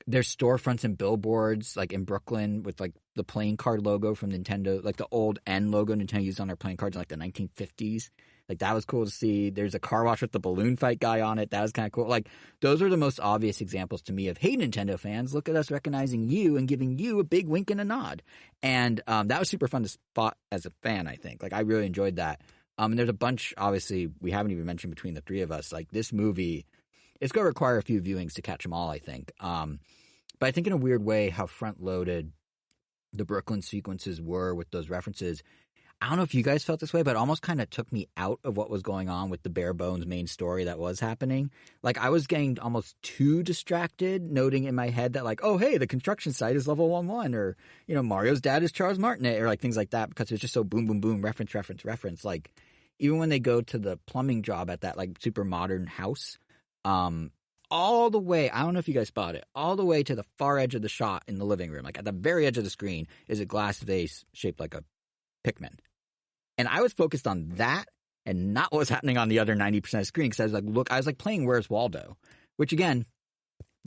There's storefronts and billboards, like in Brooklyn, with like the playing card logo from Nintendo, like the old N logo Nintendo used on their playing cards in like the 1950s. Like that was cool to see. There's a car wash with the balloon fight guy on it. That was kind of cool. Like those are the most obvious examples to me of, hey, Nintendo fans, look at us recognizing you and giving you a big wink and a nod. And that was super fun to spot as a fan, I think. Like I really enjoyed that. And there's a bunch, obviously, we haven't even mentioned between the 3 of us. Like this movie, it's going to require a few viewings to catch them all, I think. But I think in a weird way, how front-loaded the Brooklyn sequences were with those references. I don't know if you guys felt this way, but it almost kind of took me out of what was going on with the bare bones main story that was happening. Like I was getting almost too distracted, noting in my head that like, oh, hey, the construction site is level 1-1, or, Mario's dad is Charles Martinet, or like things like that, because it's just so boom, boom, boom, reference. Like even when they go to the plumbing job at that like super modern house, all the way, I don't know if you guys spot it, all the way to the far edge of the shot in the living room, like at the very edge of the screen, is a glass vase shaped like a Pikmin. And I was focused on that and not what was happening on the other 90% of the screen, because I was like playing Where's Waldo, which again,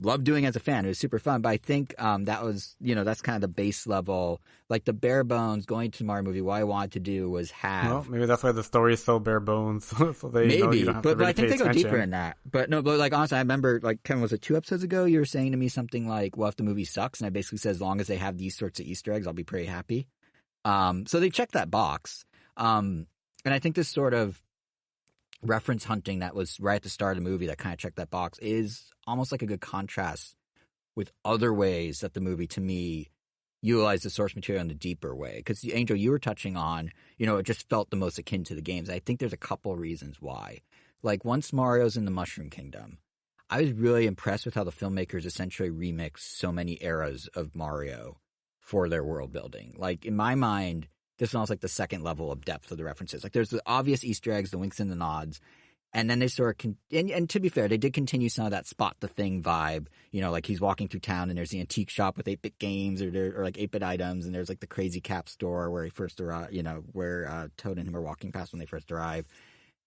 loved doing as a fan. It was super fun, but I think that was, that's kind of the base level, like the bare bones going to the Mario movie. What I wanted to do was have. Well, maybe that's why the story is so bare bones. So they maybe, know you don't have to really but I think they attention. go deeper in that. But no, but like honestly, I remember like Kevin, was it 2 episodes ago? You were saying to me something like, "Well, if the movie sucks," and I basically said, as long as they have these sorts of Easter eggs, I'll be pretty happy. So they checked that box. And I think this sort of reference hunting that was right at the start of the movie that kind of checked that box is almost like a good contrast with other ways that the movie, to me, utilized the source material in a deeper way. Because, Angel, you were touching on, it just felt the most akin to the games. I think there's a couple reasons why. Like, once Mario's in the Mushroom Kingdom, I was really impressed with how the filmmakers essentially remixed so many eras of Mario for their world building. Like, in my mind, this was like the second level of depth of the references. Like, there's the obvious Easter eggs, the winks and the nods, and then they sort of and to be fair, they did continue some of that Spot the Thing vibe. Like he's walking through town and there's the antique shop with 8-bit games or like 8-bit items, and there's like the Crazy Cap store where he first arrived, where Toad and him are walking past when they first arrive.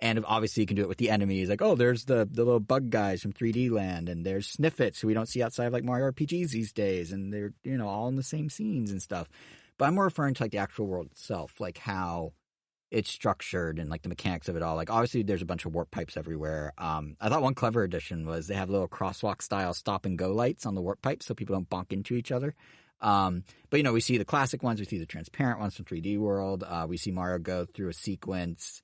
And obviously you can do it with the enemies. Like, oh, there's the little bug guys from 3D Land, and there's Sniffits who we don't see outside of like Mario RPGs these days, and they're, all in the same scenes and stuff. But I'm more referring to like the actual world itself, like how it's structured and like the mechanics of it all. Like obviously there's a bunch of warp pipes everywhere. I thought one clever addition was they have little crosswalk style stop and go lights on the warp pipes so people don't bonk into each other. But we see the classic ones, we see the transparent ones from 3D World. We see Mario go through a sequence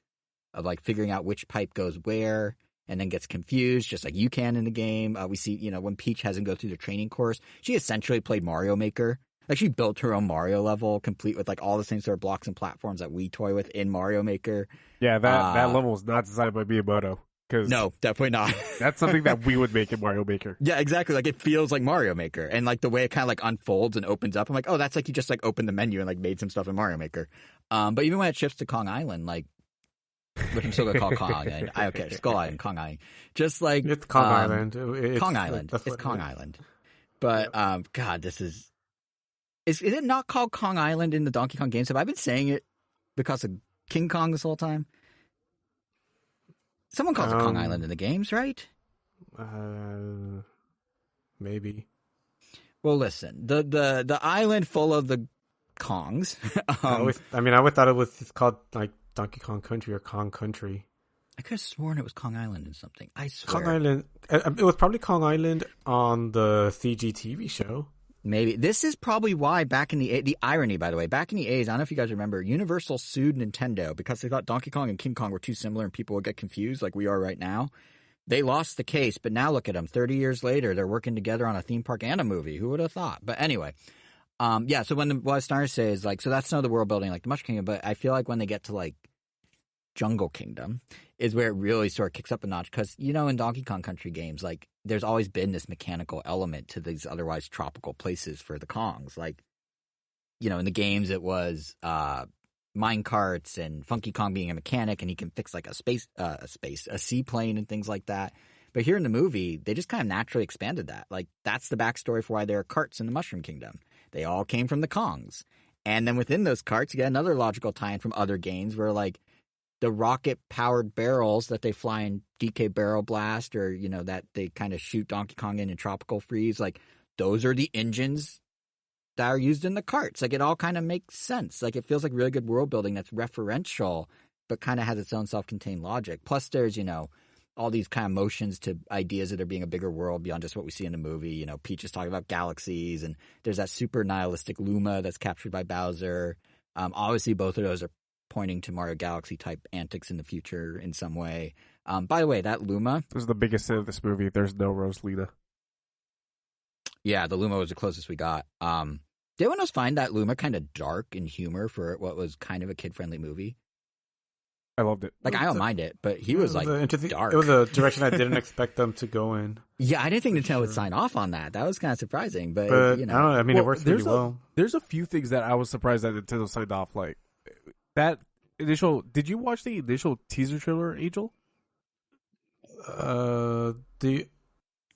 of like figuring out which pipe goes where and then gets confused, just like you can in the game. We see, when Peach has him go through the training course, she essentially played Mario Maker. Like, she built her own Mario level, complete with, like, all the same sort of blocks and platforms that we toy with in Mario Maker. Yeah, that level was not designed by Miyamoto. No, definitely not. That's something that we would make in Mario Maker. Yeah, exactly. Like, it feels like Mario Maker. And, like, the way it kind of, like, unfolds and opens up, I'm like, oh, that's like you just, like, opened the menu and, like, made some stuff in Mario Maker. But even when it shifts to Kong Island, like, which I'm still going to call Kong Island. Okay, Skull Island, Kong Island. Just like... It's Kong Island. Kong Island. It's Kong Island. But, God, this is... Is it not called Kong Island in the Donkey Kong games? Have I been saying it because of King Kong this whole time? Someone calls it Kong Island in the games, right? maybe. Well, listen, the island full of the Kongs. I always thought it was just called like Donkey Kong Country or Kong Country. I could have sworn it was Kong Island or something. I swear. Kong Island. It was probably Kong Island on the CG TV show. Maybe. This is probably why back in the irony, by the way, back in the 80s, I don't know if you guys remember, Universal sued Nintendo because they thought Donkey Kong and King Kong were too similar and people would get confused like we are right now. They lost the case, but now look at them. 30 years later, they're working together on a theme park and a movie. Who would have thought? But anyway, so what I was starting to say is like, so that's some of the world building like the Mushroom Kingdom, but I feel like when they get to like Jungle Kingdom is where it really sort of kicks up a notch because, you know, in Donkey Kong Country games, like there's always been this mechanical element to these otherwise tropical places for the Kongs. Like, you know, in the games it was mine carts and Funky Kong being a mechanic and he can fix like a seaplane and things like that. But here in the movie, they just kind of naturally expanded that. Like that's the backstory for why there are carts in the Mushroom Kingdom. They all came from the Kongs. And then within those carts, you get another logical tie-in from other games where like the rocket-powered barrels that they fly in DK Barrel Blast or, you know, that they kind of shoot Donkey Kong in Tropical Freeze, like those are the engines that are used in the carts. Like it all kind of makes sense. Like it feels like really good world building that's referential, but kind of has its own self-contained logic. Plus there's, you know, all these kind of motions to ideas of there being a bigger world beyond just what we see in the movie. You know, Peach is talking about galaxies and there's that super nihilistic Luma that's captured by Bowser. Obviously both of those are pointing to Mario Galaxy type antics in the future in some way. By the way, that Luma... This is the biggest sin of this movie. There's no Rosalina. Yeah, the Luma was the closest we got. Did anyone else find that Luma kind of dark in humor for what was kind of a kid-friendly movie? I loved it. Like, I don't mind it, but he was like dark. It was a direction I didn't expect them to go in. Yeah, I didn't think Nintendo would sign off on that. That was kind of surprising, but you know. I don't know. I mean, it works pretty well. There's a few things that I was surprised that Nintendo signed off. Like, that initial... Did you watch the initial teaser trailer, Angel?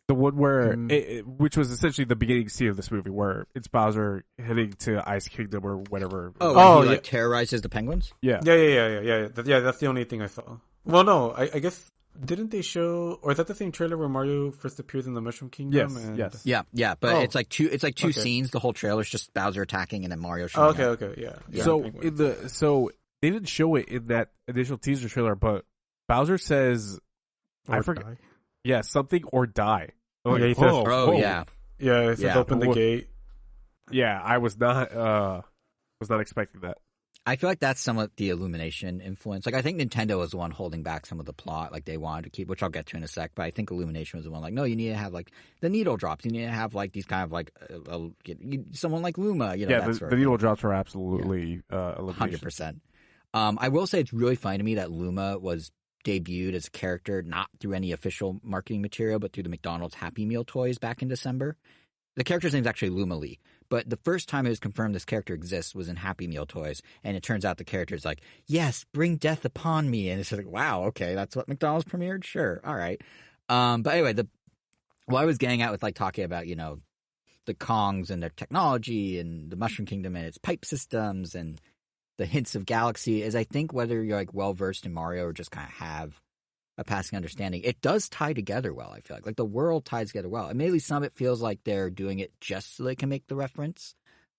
The one where, which was essentially the beginning scene of this movie, where it's Bowser heading to Ice Kingdom or whatever. Oh, he like terrorizes the penguins? Yeah. Yeah. That's the only thing I saw. Well, no, I guess, didn't they show, or is that the same trailer where Mario first appears in the Mushroom Kingdom? Yes. Yeah, but it's like two scenes. The whole trailer's just Bowser attacking and then Mario showing up. Okay, yeah. So they didn't show it in that initial teaser trailer, but Bowser says, I forget. Die. Yeah, something or die. Oh, yeah, he says, yeah. Yeah, he says open the gate. Yeah, I was not expecting that. I feel like that's somewhat the Illumination influence. Like, I think Nintendo was the one holding back some of the plot, like they wanted to keep, which I'll get to in a sec. But I think Illumination was the one, like, no, you need to have like the needle drops. You need to have like these kind of like someone like Luma. You know, yeah, the needle drops were absolutely Illumination. 100%. I will say it's really funny to me that Luma was debuted as a character not through any official marketing material, but through the McDonald's Happy Meal toys back in December. The character's name is actually Luma Lee, but the first time it was confirmed this character exists was in Happy Meal toys, and it turns out the character is like, yes, bring death upon me, and it's like, wow, okay, that's what McDonald's premiered? Sure, all right. But anyway, I was getting at with like talking about, you know, the Kongs and their technology and the Mushroom Kingdom and its pipe systems and the hints of Galaxy is I think whether you're like well-versed in Mario or just kind of have a passing understanding, it does tie together well, I feel like. Like the world ties together well. Admittedly, some of it feels like they're doing it just so they can make the reference.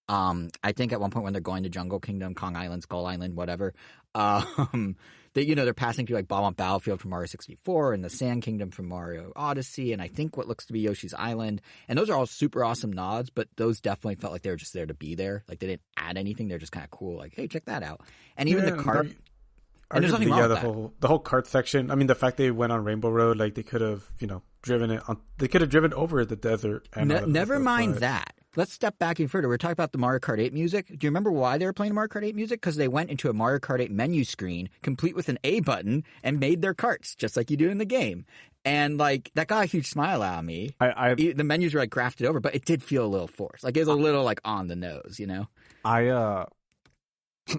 I think at one point when they're going to Jungle Kingdom, Kong Island, Skull Island, whatever, they're passing through like Bob-omb Battlefield from Mario 64 and the Sand Kingdom from Mario Odyssey, and I think what looks to be Yoshi's Island. And those are all super awesome nods, but those definitely felt like they were just there to be there. Like they didn't add anything. They're just kind of cool. Like, hey, check that out. And even the cart. And there's nothing wrong with that. The whole cart section. I mean, the fact they went on Rainbow Road, like they could have, driven it on. They could have driven over the desert. And never mind that. Let's step back even further. We're talking about the Mario Kart 8 music. Do you remember why they were playing Mario Kart 8 music? Because they went into a Mario Kart 8 menu screen, complete with an A button, and made their carts, just like you do in the game. And, like, that got a huge smile out of me. The menus were, like, grafted over, but it did feel a little forced. Like, it was a little, like, on the nose, you know?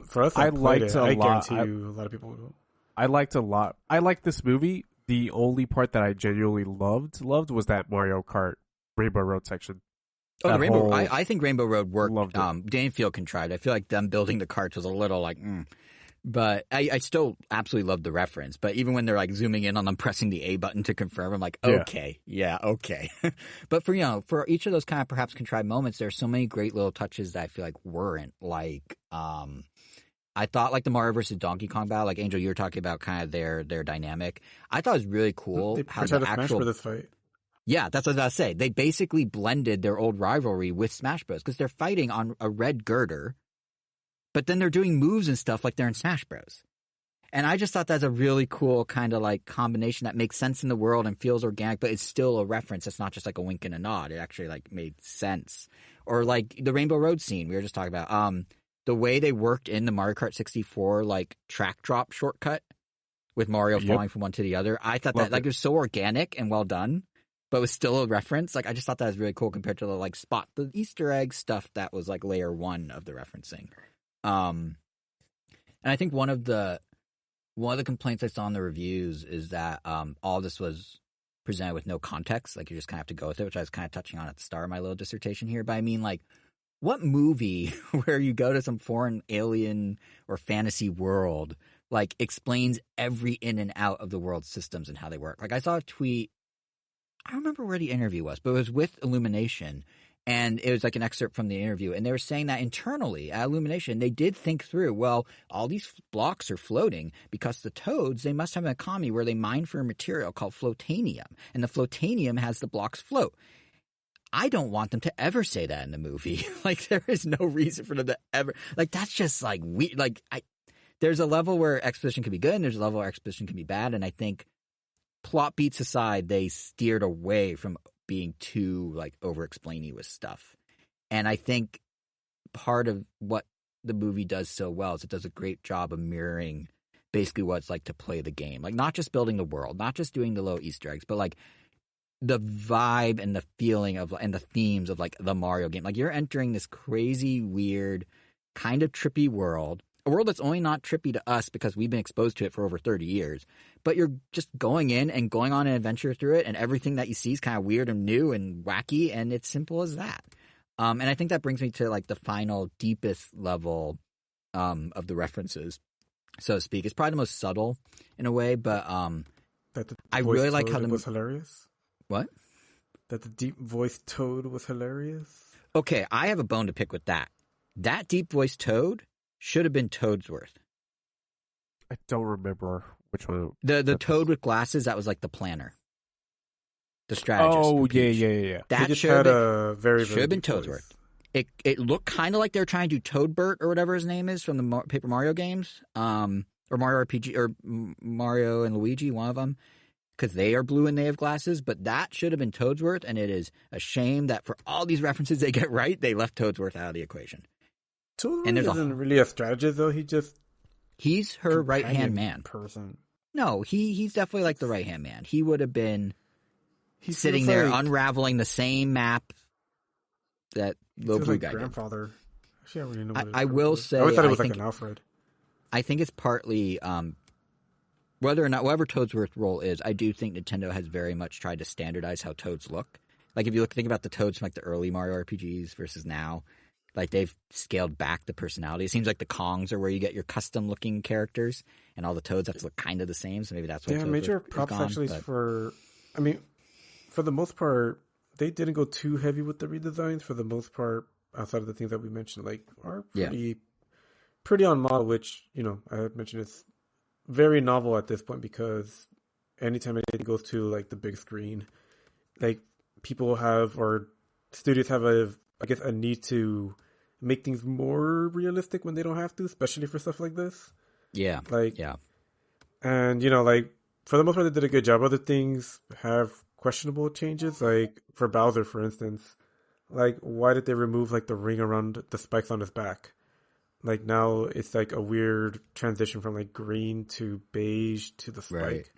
For us, I liked it. I guarantee you a lot of people will. I liked a lot. I liked this movie. The only part that I genuinely loved was that Mario Kart Rainbow Road section. Oh, the Rainbow! I think Rainbow Road worked. Danfield contrived. I feel like them building the carts was a little like, But I still absolutely love the reference. But even when they're like zooming in on them pressing the A button to confirm, I'm like, okay. But for each of those kind of perhaps contrived moments, there's so many great little touches that I feel like weren't. Like, I thought like the Mario versus Donkey Kong battle, like Angel, you were talking about kind of their dynamic. I thought it was really cool how the actual Smash Brothers fight. Yeah, that's what I was about to say. They basically blended their old rivalry with Smash Bros. Because they're fighting on a red girder, but then they're doing moves and stuff like they're in Smash Bros. And I just thought that's a really cool kind of like combination that makes sense in the world and feels organic, but it's still a reference. It's not just like a wink and a nod. It actually like made sense. Or like the Rainbow Road scene we were just talking about. The way they worked in the Mario Kart 64 like track drop shortcut with Mario falling from one to the other. I thought that like it was so organic and well done, but it was still a reference. Like I just thought that was really cool compared to the like spot the Easter egg stuff that was like layer 1 of the referencing. And I think one of the complaints I saw in the reviews is that all this was presented with no context. Like you just kind of have to go with it, which I was kind of touching on at the start of my little dissertation here. But I mean, like, what movie where you go to some foreign alien or fantasy world like explains every in and out of the world's systems and how they work? Like I saw a tweet. I don't remember where the interview was, but it was with Illumination. And it was like an excerpt from the interview. And they were saying that internally at Illumination, they did think through, well, all these blocks are floating because the Toads, they must have an economy where they mine for a material called floatanium. And the floatanium has the blocks float. I don't want them to ever say that in the movie. Like, there is no reason for them to ever. Like, that's just like weird. Like, there's a level where exposition can be good and there's a level where exposition can be bad. And I think plot beats aside, they steered away from being too like over-explainy with stuff. And I think part of what the movie does so well is it does a great job of mirroring basically what it's like to play the game. Like not just building the world, not just doing the little Easter eggs, but like the vibe and the feeling of and the themes of like the Mario game. Like you're entering this crazy, weird, kind of trippy world. A world that's only not trippy to us because we've been exposed to it for over 30 years. But you're just going in and going on an adventure through it, and everything that you see is kind of weird and new and wacky, and it's simple as that. And I think that brings me to like the final, deepest level of the references, so to speak. It's probably the most subtle in a way, but I really like how the was hilarious. What? That the deep voiced Toad was hilarious. Okay, I have a bone to pick with that. That deep voiced Toad should have been Toadsworth. I don't remember which one. The Toad with glasses, that was like the planner. The strategist. Oh, yeah. That should have been Toadsworth. It looked kind of like they were trying to do Toadbert or whatever his name is from the Paper Mario games. Or Mario RPG, or Mario and Luigi, one of them. Because they are blue and they have glasses. But that should have been Toadsworth, and it is a shame that for all these references they get right, they left Toadsworth out of the equation. Toad isn't really a strategist, though. He's her right-hand man. Person. No, he's definitely like the right-hand man. He would have been sitting there unraveling the same map that little blue guy grandfather. did. Actually, I really know. I will say, I always thought it was like an Alfred. I think it's partly whether or not whatever Toadsworth's role is. I do think Nintendo has very much tried to standardize how Toads look. Like if you think about the Toads from like the early Mario RPGs versus now. Like, they've scaled back the personality. It seems like the Kongs are where you get your custom-looking characters, and all the Toads have to look kind of the same, so maybe that's why major props actually for the most part, they didn't go too heavy with the redesigns. For the most part, outside of the things that we mentioned, like, are pretty on model, which, I had mentioned is very novel at this point, because anytime anything goes to, like, the big screen, like, people have, or studios have a need to make things more realistic when they don't have to, especially for stuff like this. Yeah. And, like, for the most part, they did a good job. Other things have questionable changes, like, for Bowser, for instance. Like, why did they remove, like, the ring around the spikes on his back? Like, now it's, like, a weird transition from, like, green to beige to the spike. Right.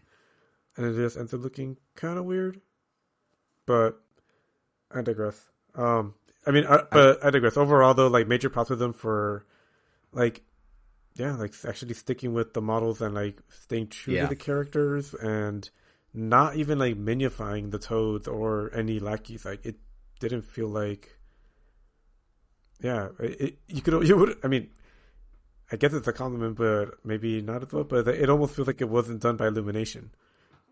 And it just ends up looking kind of weird. But I digress. But I digress. Overall, though, like, major props with them for, like, actually sticking with the models and, like, staying true to the characters and not even, like, minifying the Toads or any lackeys. Like, it didn't feel like, I guess it's a compliment, but maybe not as well. But it almost feels like it wasn't done by Illumination.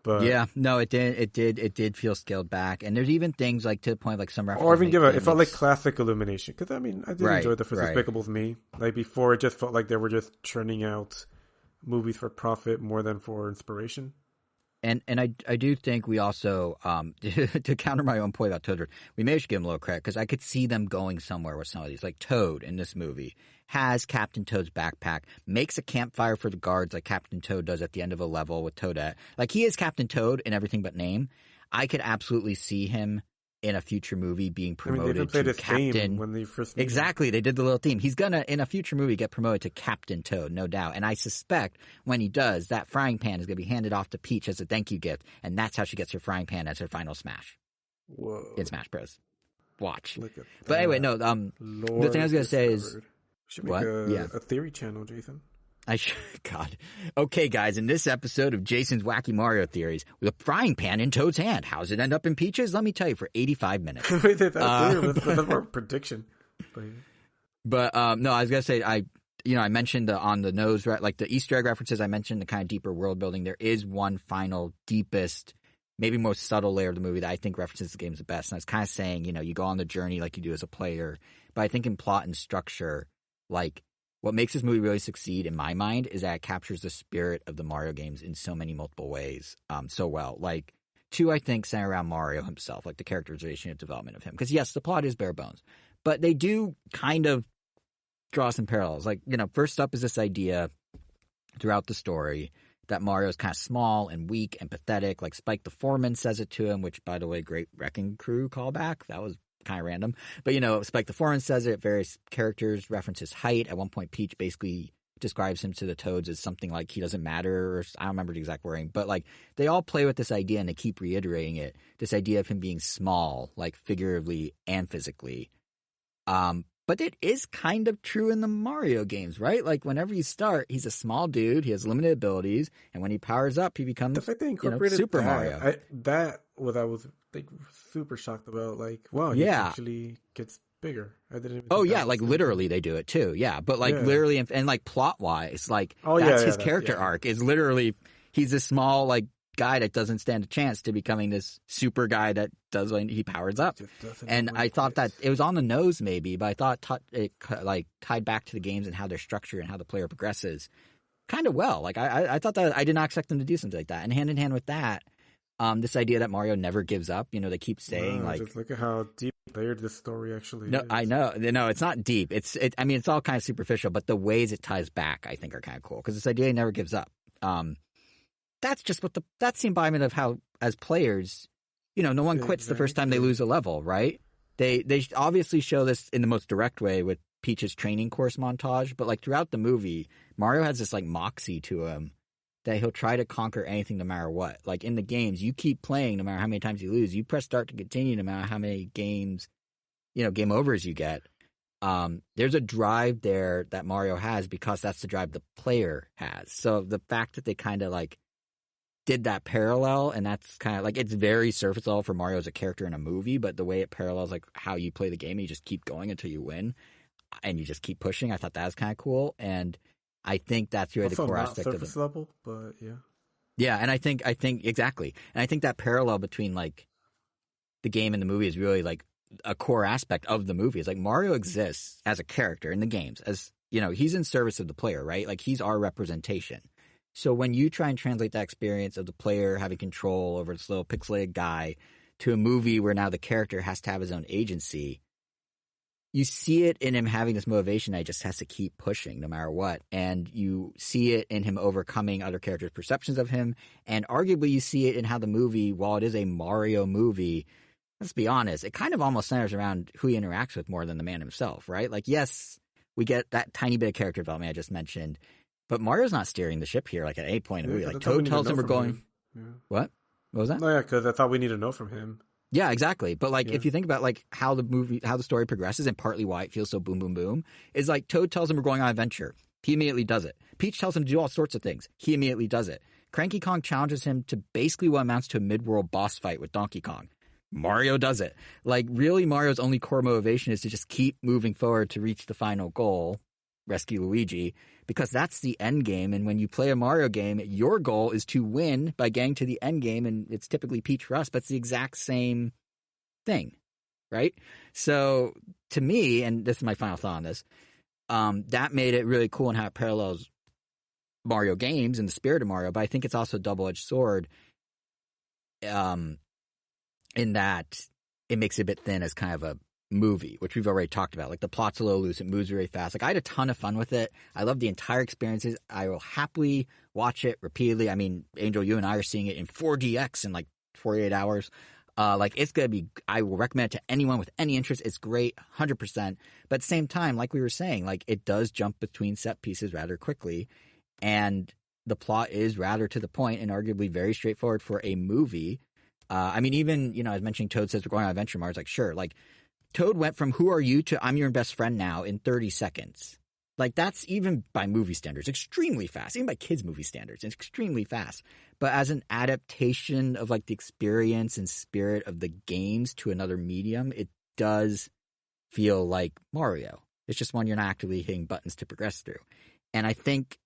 But yeah, no, it did. It did feel scaled back, and there's even things like to the point like some references. Or even it felt like classic Illumination. Because I mean, I did enjoy the first Despicable Me. Like before, it just felt like they were just churning out movies for profit more than for inspiration. And I do think we also to counter my own point about Toad, we may should give them a little credit because I could see them going somewhere with some of these. Like Toad in this movie has Captain Toad's backpack, makes a campfire for the guards like Captain Toad does at the end of a level with Toadette. Like he is Captain Toad in everything but name. I could absolutely see him in a future movie being promoted to Captain. When they first exactly, they did the little theme. He's gonna in a future movie get promoted to Captain Toad, no doubt. And I suspect when he does, that frying pan is gonna be handed off to Peach as a thank you gift, and that's how she gets her frying pan as her final smash. Whoa! In Smash Bros. Watch. But anyway, no. The thing I was gonna say is, we should make a theory channel, Jason. God. Okay, guys, in this episode of Jason's Wacky Mario Theories, with a frying pan in Toad's hand. How does it end up in Peach's? Let me tell you, for 85 minutes. Wait, that's more prediction. But no, I was going to say, I mentioned on the nose, like the Easter egg references, I mentioned the kind of deeper world building. There is one final, deepest, maybe most subtle layer of the movie that I think references the games the best. And I was kind of saying, you go on the journey like you do as a player. But I think in plot and structure, like, what makes this movie really succeed, in my mind, is that it captures the spirit of the Mario games in so many multiple ways so well. Like, two, I think, center around Mario himself, like the characterization and development of him. Because, yes, the plot is bare bones. But they do kind of draw some parallels. Like, first up is this idea throughout the story that Mario's kind of small and weak and pathetic. Like, Spike the Foreman says it to him, which, by the way, great Wrecking Crew callback. That was kind of random. But, Spike the Foreman says it. Various characters reference his height. At one point, Peach basically describes him to the Toads as something like he doesn't matter. Or I don't remember the exact wording. But, like, they all play with this idea and they keep reiterating it. This idea of him being small, like, figuratively and physically. But it is kind of true in the Mario games, right? Like, whenever you start, he's a small dude. He has limited abilities. And when he powers up, he becomes, Super Mario. I was like super shocked about. Like, wow, he actually gets bigger. I didn't even think like literally they do it too. Yeah, but like literally and like plot-wise, like that's his character arc is literally he's a small like guy that doesn't stand a chance to becoming this super guy that does when he powers up. And I thought that it was on the nose maybe, but I thought it like tied back to the games and how they're structured and how the player progresses kind of well. Like I thought that I did not expect them to do something like that. And hand in hand with that, this idea that Mario never gives up. They keep saying like, just look at how deep layered this story actually is. I know. No, it's not deep. I mean, it's all kind of superficial, but the ways it ties back, I think, are kind of cool because this idea he never gives up. That's just that's the embodiment of how, as players, no one quits the first time they lose a level, right? They obviously show this in the most direct way with Peach's training course montage, but like throughout the movie, Mario has this like moxie to him that he'll try to conquer anything no matter what. Like in the games, you keep playing no matter how many times you lose. You press start to continue no matter how many games, game overs you get. There's a drive there that Mario has because that's the drive the player has. So the fact that they kind of like did that parallel, and that's kind of like it's very surface level for Mario as a character in a movie, but the way it parallels like how you play the game, you just keep going until you win, and you just keep pushing. I thought that was kind of cool, and I think that's really the core aspect of it. Surface level, but yeah, and I think exactly, and I think that parallel between like the game and the movie is really like a core aspect of the movie. It's like Mario exists as a character in the games, as he's in service of the player, right? Like he's our representation. So when you try and translate that experience of the player having control over this little pixelated guy to a movie where now the character has to have his own agency, you see it in him having this motivation that he just has to keep pushing no matter what. And you see it in him overcoming other characters' perceptions of him. And arguably you see it in how the movie, while it is a Mario movie, let's be honest, it kind of almost centers around who he interacts with more than the man himself, right? Like, yes, we get that tiny bit of character development I just mentioned, but Mario's not steering the ship here, like at any point in the movie. Like Toad tells him we're going. What? What was that? No, yeah, because I thought we need to know from him. Yeah, exactly. But like, if you think about like how the story progresses, and partly why it feels so boom, boom, boom, is like Toad tells him we're going on an adventure. He immediately does it. Peach tells him to do all sorts of things. He immediately does it. Cranky Kong challenges him to basically what amounts to a mid-world boss fight with Donkey Kong. Mario does it. Like, really, Mario's only core motivation is to just keep moving forward to reach the final goal. rescue Luigi, because that's the end game. And when you play a Mario game, your goal is to win by getting to the end game, and it's typically Peach for us, but it's the exact same thing, right? So to me, and this is my final thought on this, that made it really cool in how it parallels Mario games and the spirit of Mario, but I think it's also a double-edged sword in that it makes it a bit thin as kind of a movie, which we've already talked about. Like, the plot's a little loose, it moves very fast. Like, I had a ton of fun with it. I love the entire experiences. I will happily watch it repeatedly. I mean, Angel, you and I are seeing it in 4DX in like 48 hours. Like, it's going to be, I will recommend it to anyone with any interest. It's great, 100%. But at the same time, like we were saying, like, it does jump between set pieces rather quickly. And the plot is rather to the point and arguably very straightforward for a movie. I mean, even, I was mentioning Toad says we're going on Adventure Mars. Like, sure, like, Toad went from who are you to I'm your best friend now in 30 seconds. Like, that's, even by movie standards, extremely fast. Even by kids' movie standards, it's extremely fast. But as an adaptation of, like, the experience and spirit of the games to another medium, it does feel like Mario. It's just one you're not actively hitting buttons to progress through. And I think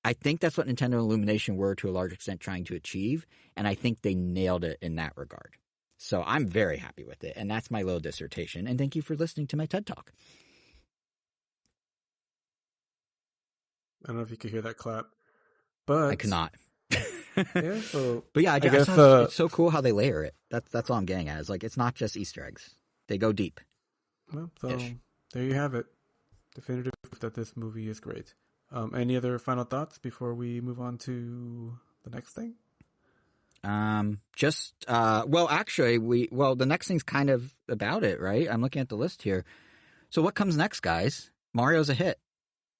that's what Nintendo Illumination were to a large extent trying to achieve, and I think they nailed it in that regard. So I'm very happy with it, and that's my little dissertation, and thank you for listening to my TED Talk. I don't know if you could hear that clap, but I cannot. Yeah, so but yeah, I guess it's so cool how they layer it. That's all I'm getting at. Is like, it's not just Easter eggs; they go deep. Well, so there you have it. Definitive proof that this movie is great. Any other final thoughts before we move on to the next thing? The next thing's kind of about it, right? I'm looking at the list here. So what comes next, guys? Mario's a hit.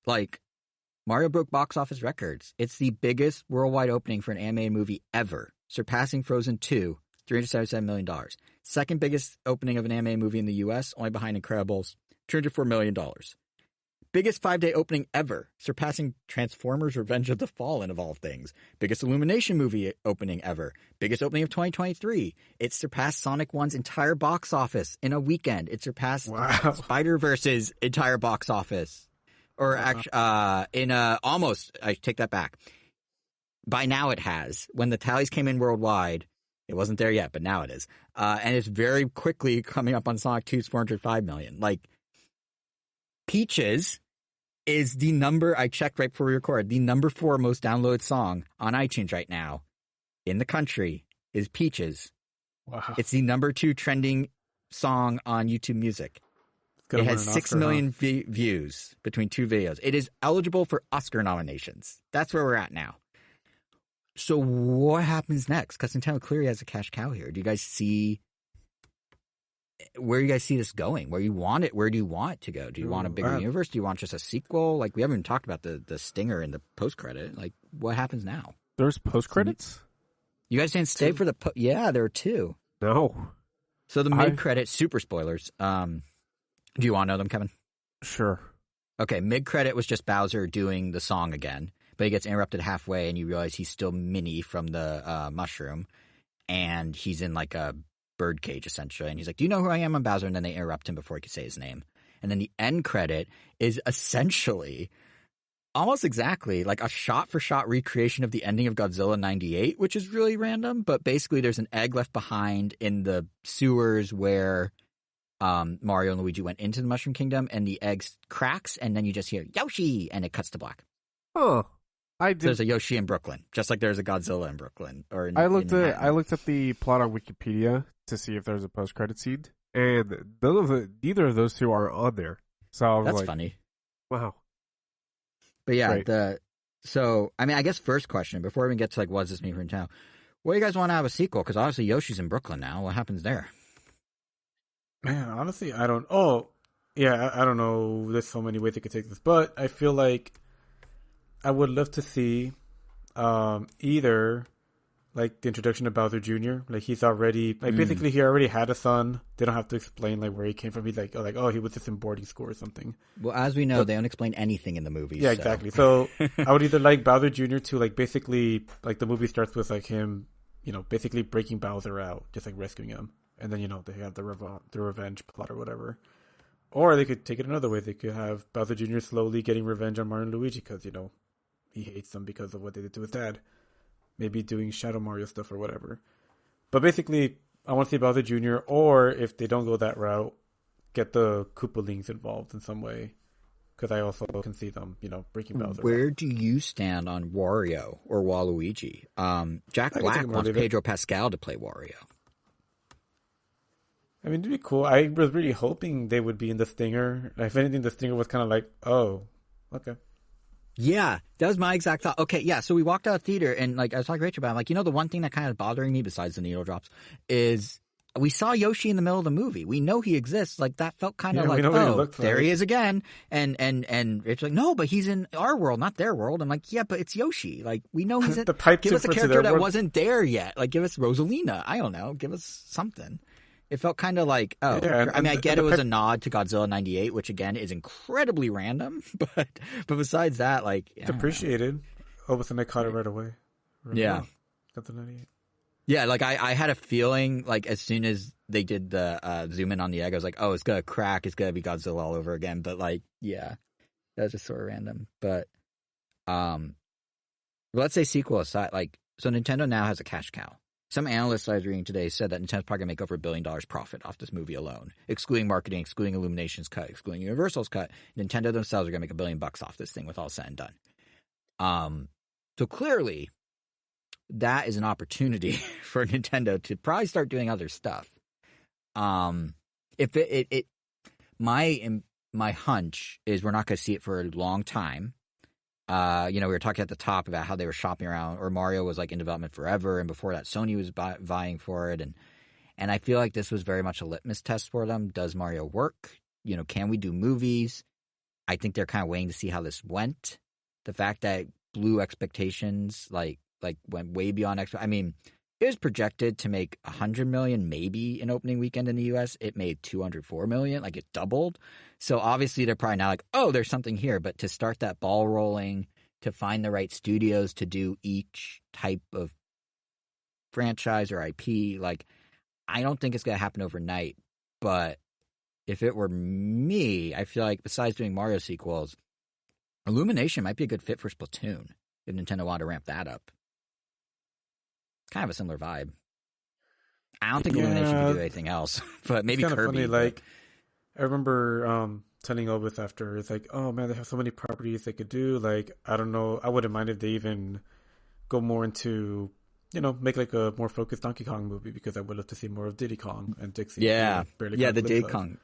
Like, Mario broke box office records. It's the biggest worldwide opening for an animated movie ever, surpassing Frozen 2, $377 million. Second biggest opening of an animated movie in the U.S., only behind Incredibles, $204 million. Biggest 5-day opening ever, surpassing Transformers Revenge of the Fallen of all things. Biggest Illumination movie opening ever. Biggest opening of 2023. It surpassed Sonic 1's entire box office in a weekend. It surpassed Spider-Verse's entire box office. Or almost, I take that back. By now it has. When the tallies came in worldwide, it wasn't there yet, but now it is. And it's very quickly coming up on Sonic 2's $405 million. Like, Peaches is the number, I checked right before we record, the number 4 most downloaded song on iTunes right now in the country is Peaches. Wow. It's the number 2 trending song on YouTube Music. It has 6 million views between 2 videos. It is eligible for Oscar nominations. That's where we're at now. So what happens next? Because Nintendo clearly has a cash cow here. Do you guys see... Where do you guys see this going? Where you want it? Where do you want it to go? Do you want a bigger universe? Do you want just a sequel? Like, we haven't even talked about the stinger and the post credit. Like, what happens now? There's post credits. You guys didn't stay for the yeah, there are 2. No. So the mid credit super spoilers. Do you want to know them, Kevin? Sure. Okay, mid credit was just Bowser doing the song again, but he gets interrupted halfway, and you realize he's still Minnie from the mushroom, and he's in like a birdcage essentially, and he's like, "Do you know who I am?" I'm Bowser, and then they interrupt him before he can say his name. And then the end credit is essentially almost exactly like a shot-for-shot recreation of the ending of Godzilla 98, which is really random, but basically there's an egg left behind in the sewers where Mario and Luigi went into the Mushroom Kingdom, and the egg cracks, and then you just hear Yoshi, and it cuts to black. Oh, There's a Yoshi in Brooklyn, just like there's a Godzilla in Brooklyn. I looked at the plot on Wikipedia to see if there's a post-credit scene, and neither of those two are on there. So I was That's funny. Wow. But yeah, Great. I guess first question, before we get to like, what does this mean for Nintendo? What do you guys want to have a sequel? Because obviously Yoshi's in Brooklyn now. What happens there? Man, honestly, I don't know. There's so many ways they could take this, but I feel like I would love to see either like the introduction of Bowser Jr. Like, he's already basically he already had a son. They don't have to explain like where he came from. He's like he was just in boarding school or something. Well, as we know, they don't explain anything in the movies. Yeah, exactly. So I would either like Bowser Jr. to like basically like the movie starts with like him, basically breaking Bowser out, just like rescuing him, and then they have the revenge plot or whatever. Or they could take it another way. They could have Bowser Jr. slowly getting revenge on Mario and Luigi because, he hates them because of what they did to his dad. Maybe doing Shadow Mario stuff or whatever. But basically, I want to see Bowser Jr. Or if they don't go that route, get the Koopalings involved in some way. Because I also can see them, breaking Bowser. Where do you stand on Wario or Waluigi? Jack Black wants Pedro Pascal to play Wario. I mean, it'd be cool. I was really hoping they would be in the Stinger. If anything, the Stinger was kind of like, oh, okay. Yeah, that was my exact thought. Okay, yeah, so we walked out of theater, and I was talking to Rachel about it. The one thing that kind of bothering me, besides the needle drops, is we saw Yoshi in the middle of the movie. We know he exists. That felt kind of there he is again. And Rachel's like, no, but he's in our world, not their world. I'm like, yeah, but it's Yoshi. We know he's in. Give us a character that wasn't there yet. Give us Rosalina. I don't know. Give us something. It felt kind of like, oh, yeah, I get it was a nod to Godzilla 98, which again is incredibly random, but besides that, it's appreciated. All of a sudden I caught it right away. Yeah. Godzilla 98. Yeah, I had a feeling, as soon as they did the zoom in on the egg, I was like, oh, it's going to crack, it's going to be Godzilla all over again, but yeah, that was just sort of random, but, let's say sequel aside, so Nintendo now has a cash cow. Some analysts I was reading today said that Nintendo's probably going to make over $1 billion profit off this movie alone, excluding marketing, excluding Illumination's cut, excluding Universal's cut. Nintendo themselves are going to make $1 billion off this thing with all said and done. So clearly, that is an opportunity for Nintendo to probably start doing other stuff. If my hunch is we're not going to see it for a long time. We were talking at the top about how they were shopping around, or Mario was in development forever, and before that Sony was vying for it, and I feel like this was very much a litmus test for them. Does Mario work? Can we do movies? I think they're kind of waiting to see how this went. The fact that blew expectations, went way beyond it was projected to make $100 million maybe in opening weekend in the U.S. It made $204 million, it doubled. So obviously they're probably now oh, there's something here. But to start that ball rolling, to find the right studios to do each type of franchise or IP, I don't think it's going to happen overnight. But if it were me, I feel like besides doing Mario sequels, Illumination might be a good fit for Splatoon if Nintendo wanted to ramp that up. Kind of a similar vibe. I don't think Illumination can do anything else, but maybe Kirby. Funny, I remember telling Elvis after, it's oh man, they have so many properties they could do. I don't know, I wouldn't mind if they even go more into, make a more focused Donkey Kong movie, because I would love to see more of Diddy Kong and Dixie. Yeah, the Diddy Kong.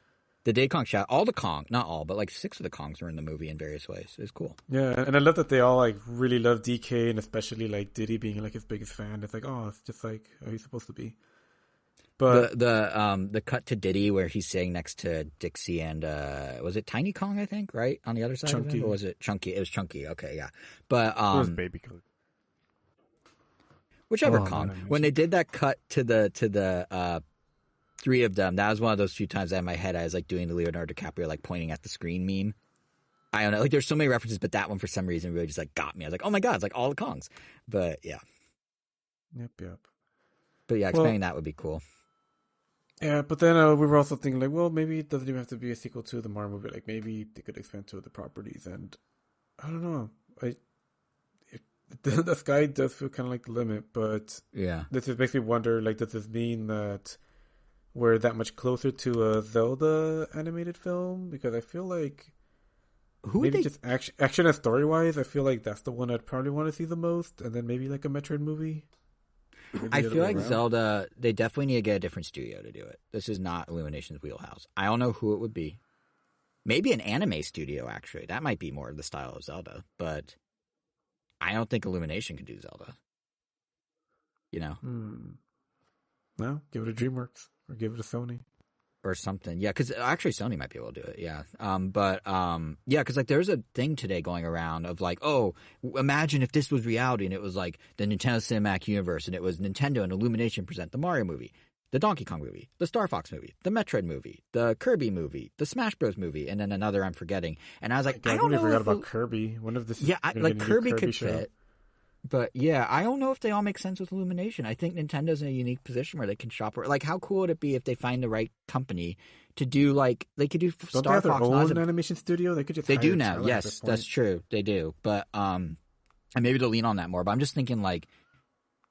The Diddy Kong shot, all the Kong, not all, but 6 of the Kongs were in the movie in various ways. It was cool. Yeah, and I love that they all really love DK, and especially Diddy being his biggest fan. It's oh, it's just how he's supposed to be. But the cut to Diddy where he's sitting next to Dixie and was it Tiny Kong, I think, right on the other side Chunky. of him? Or was it Chunky? It was Chunky. Okay, yeah. But it was Baby Kong. Whichever Kong. Man, when they did that cut to the 3 of them, that was one of those few times that in my head I was doing the Leonardo DiCaprio pointing at the screen meme. I don't know, there's so many references, but that one for some reason really just got me. I was oh my god, it's all the Kongs. But yeah. Yep. But yeah, expanding that would be cool. Yeah, but then we were also thinking well, maybe it doesn't even have to be a sequel to the Mario movie. Maybe they could expand to other properties, and I don't know. The sky does feel kind of the limit, but yeah, this just makes me wonder. Does this mean that we're that much closer to a Zelda animated film? Because I feel just action and story wise, I feel that's the one I'd probably want to see the most, and then maybe a Metroid movie. I feel like Zelda, they definitely need to get a different studio to do it. This is not Illumination's wheelhouse. I don't know who it would be. Maybe an anime studio, actually. That might be more of the style of Zelda, but I don't think Illumination could do Zelda. No, give it to DreamWorks. Or give it to Sony. Or something. Yeah, because actually Sony might be able to do it, yeah. Yeah, because there's a thing today going around of oh, imagine if this was reality and it was the Nintendo Cinematic Universe and it was Nintendo and Illumination present the Mario movie, the Donkey Kong movie, the Star Fox movie, the Metroid movie, the Kirby movie, the Smash Bros movie, and then another I'm forgetting. And I was I don't know forgot about Kirby. One of this. Yeah, Kirby could fit. But yeah, I don't know if they all make sense with Illumination. I think Nintendo's in a unique position where they can shop. Like, how cool would it be if they find the right company to do, like, they could do Don't they have their own animation studio? They could just They hire do now, talent at this yes, point. that's true. They do. But, and maybe they'll lean on that more. But I'm just thinking, like,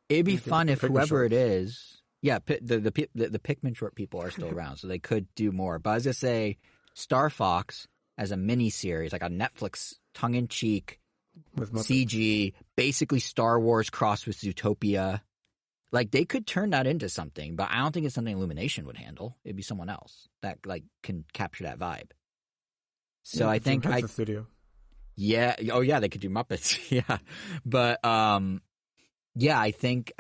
it'd be fun if whoever it is, the Pikmin short people are still around, so they could do more. But as I say, Star Fox as a mini series, like a Netflix tongue-in-cheek CG, basically Star Wars crossed with Zootopia. Like, they could turn that into something, but I don't think it's something Illumination would handle. It'd be someone else that, like, can capture that vibe. So I think the studio. Yeah. Oh, yeah. They could do Muppets. Yeah. But yeah. I think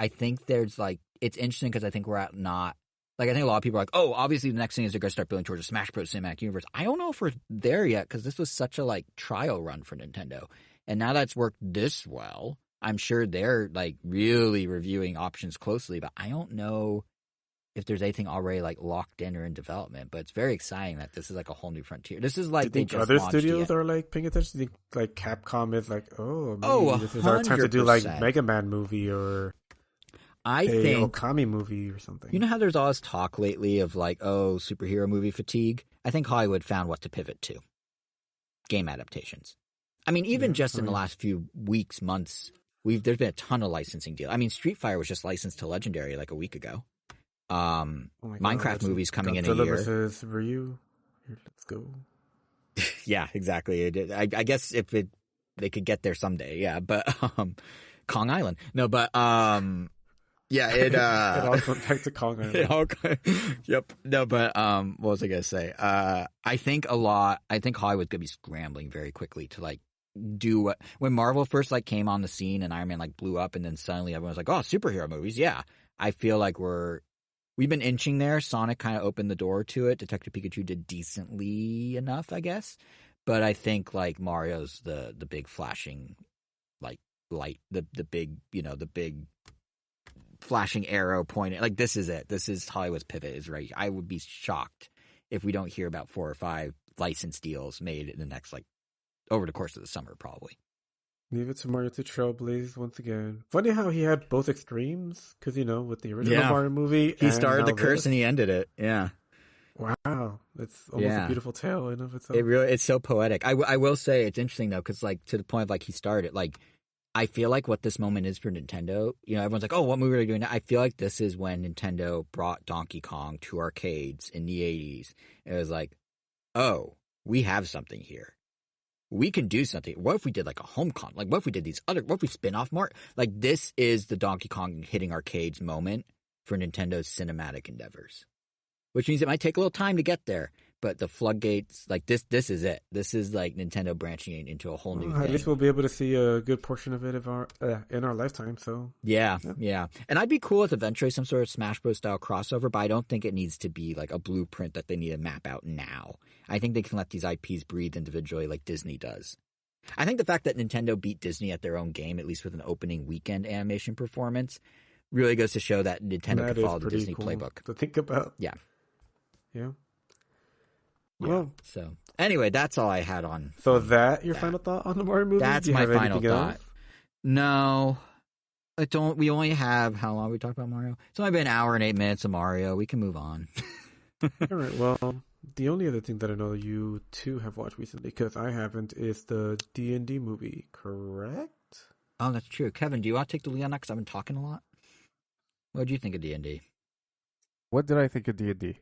there's, like, it's interesting because I think we're at not, like, I think a lot of people are like, oh, obviously the next thing is they're going to start building towards a Smash Bros. Cinematic Universe. I don't know if we're there yet because this was such a, like, trial run for Nintendo, and now that's worked this well, I'm sure they're, like, really reviewing options closely. But I don't know if there's anything already, like, locked in or in development. But it's very exciting that this is, like, a whole new frontier. This is like, do you think other studios are, like, paying attention? Do you think, like, Capcom is like, maybe this is our time to do, like, Mega Man movie or I think Okami movie or something? You know how there's all this talk lately of, like, superhero movie fatigue? I think Hollywood found what to pivot to. Game adaptations. I mean, even in the last few weeks, months, there's been a ton of licensing deals. I mean, Street Fighter was just licensed to Legendary like a week ago. Minecraft movies coming in a year. Versus Ryu. Here, let's go. Yeah, exactly. I guess if they could get there someday, yeah. But Kong Island, no. But yeah, it all went back to Kong Island. Yep. No, but what was I gonna say? I think Hollywood's gonna be scrambling very quickly to, like, do what when Marvel first, like, came on the scene and Iron Man, like, blew up, and then suddenly everyone was like, oh, superhero movies, yeah. I feel like we've been inching there. Sonic kind of opened the door to it. Detective Pikachu did decently enough, I guess. But I think, like, Mario's the big flashing, like, light, the big, the big flashing arrow pointing. Like, this is it. This is Hollywood's pivot is right. I would be shocked if we don't hear about 4 or 5 license deals made in the next, like, over the course of the summer, probably. Leave it to Mario to trailblaze once again. Funny how he had both extremes, because, with the original Mario movie, he started the curse and he ended it. Yeah. Wow, it's almost a beautiful tale in of itself. It's so poetic. I will say it's interesting though, because, like, to the point of, like, he started, like, I feel like what this moment is for Nintendo. Everyone's like, oh, what movie are they doing now? I feel like this is when Nintendo brought Donkey Kong to arcades in the 80s. It was like, oh, we have something here. We can do something. What if we did, like, a home con? Like, what if we did what if we spin off more? Like, this is the Donkey Kong hitting arcades moment for Nintendo's cinematic endeavors. Which means it might take a little time to get there. But the floodgates, like, this is it. This is, like, Nintendo branching into a whole new thing. At least we'll be able to see a good portion of it in our lifetime, so. Yeah. And I'd be cool with eventually some sort of Smash Bros. Style crossover, but I don't think it needs to be, like, a blueprint that they need to map out now. I think they can let these IPs breathe individually like Disney does. I think the fact that Nintendo beat Disney at their own game, at least with an opening weekend animation performance, really goes to show that Nintendo can follow the Disney playbook. To think about. Yeah. Yeah. Well, so anyway, that's all I had on. So your final thought on the Mario movie? That's my final thought. Else? No, I don't. We only have how long we talked about Mario? It's only been an hour and 8 minutes of Mario. We can move on. All right. Well, the only other thing that I know you two have watched recently, because I haven't, is the D&D movie. Correct? Oh, that's true. Kevin, do you want to take the lead on that? Because I've been talking a lot. What did you think of D&D? What did I think of D&D?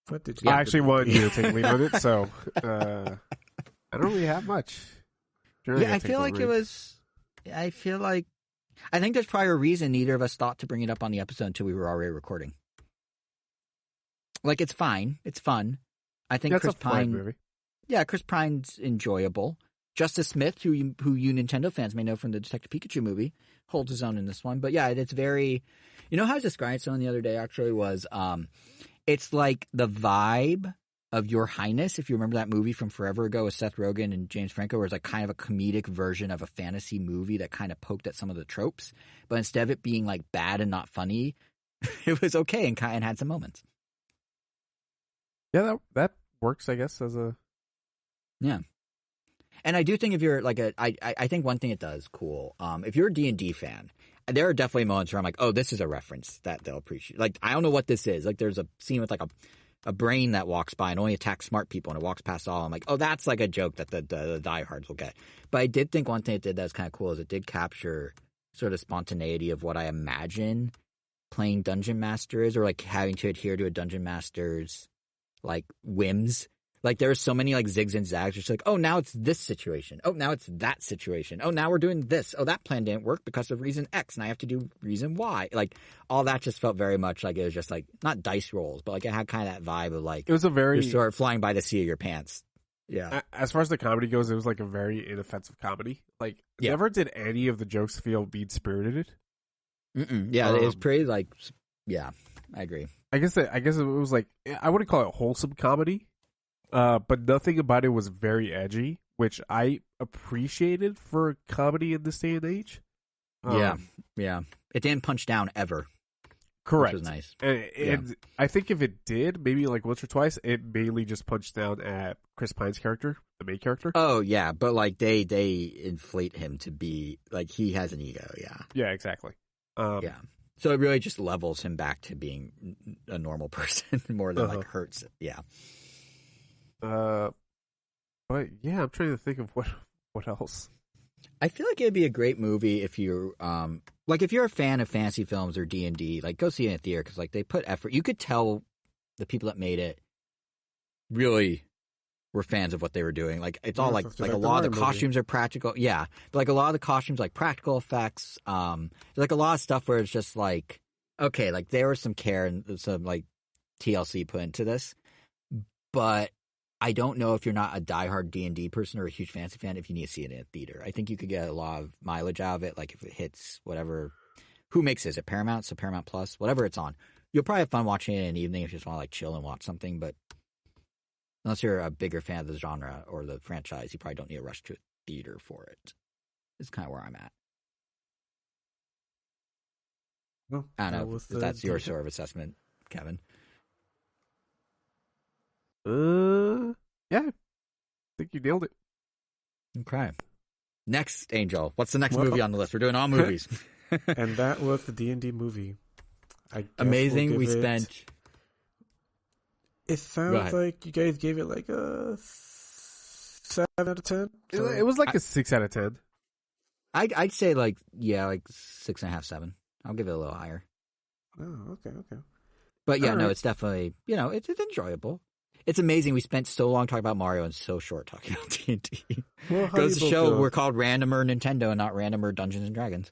What did you? I actually wanted you to take lead on it, so I don't really have much. I feel like it was. I think there's probably a reason neither of us thought to bring it up on the episode until we were already recording. Like, it's fine, it's fun. I think Chris Pine. Movie. Yeah, Chris Pine's enjoyable. Justice Smith, who you Nintendo fans may know from the Detective Pikachu movie, holds his own in this one. But yeah, it's very. You know how I was describing someone the other day? Actually, was it's like the vibe of Your Highness, if you remember that movie from forever ago with Seth Rogen and James Franco, where it's like kind of a comedic version of a fantasy movie that kind of poked at some of the tropes. But instead of it being, like, bad and not funny, it was okay and had some moments. Yeah, that works, I guess, as a... Yeah. And I do think if you're like I think one thing it does cool. If you're a D&D fan, there are definitely moments where I'm like, oh, this is a reference that they'll appreciate. Like, I don't know what this is. Like, there's a scene with like a brain that walks by and only attacks smart people and it walks past all. I'm like, oh, that's like a joke that the diehards will get. But I did think one thing it did that was kind of cool is it did capture sort of spontaneity of what I imagine playing Dungeon Master is, or like having to adhere to a Dungeon Master's like whims. Like, there are so many like zigs and zags. It's like, oh, now it's this situation. Oh, now it's that situation. Oh, now we're doing this. Oh, that plan didn't work because of reason X, and I have to do reason Y. Like, all that just felt very much like it was just like not dice rolls, but like it had kind of that vibe of like it was a very you're sort of flying by the seat of your pants. Yeah. As far as the comedy goes, it was like a very inoffensive comedy. Like, never did any of the jokes feel mean spirited. Yeah, it was pretty like, yeah, I agree. I guess it was like, I wouldn't call it wholesome comedy. But nothing about it was very edgy, which I appreciated for comedy in this day and age. Yeah. It didn't punch down ever. Correct. Which was nice. And I think if it did, maybe like once or twice, it mainly just punched down at Chris Pine's character, the main character. Oh, yeah, but like they inflate him to be, like, he has an ego, yeah. Yeah, exactly. Yeah. So it really just levels him back to being a normal person more than like hurts. Yeah. But yeah, I'm trying to think of what else. I feel like it'd be a great movie if you're like if you're a fan of fantasy films or D&D, like go see it in a theater because like they put effort. You could tell the people that made it really were fans of what they were doing. Like it's all like a lot of the costumes are practical. Yeah, but like a lot of the costumes like practical effects. Like a lot of stuff where it's just like okay, like there was some care and some like TLC put into this, but I don't know if you're not a diehard D&D person or a huge fantasy fan if you need to see it in a theater. I think you could get a lot of mileage out of it, like if it hits whatever. Who makes it? Is it Paramount? So Paramount Plus? Whatever it's on. You'll probably have fun watching it in an evening if you just want to like chill and watch something, but unless you're a bigger fan of the genre or the franchise, you probably don't need to rush to a theater for it. It's kind of where I'm at. Well, I don't know if that's your sort of assessment, Kevin. Yeah, I think you nailed it. Okay. Next, Angel. What's the next movie on the list? We're doing all movies. And that was the D&D movie. Amazing. We spent. It sounds like you guys gave it like a 7 out of 10. It was like a 6 out of 10. I'd say like 6.5, 7. I'll give it a little higher. Oh, okay. But yeah, no, it's definitely it's enjoyable. It's amazing we spent so long talking about Mario and so short talking about D&D. Well, goes to show we're called Randomer Nintendo and not Randomer Dungeons and Dragons.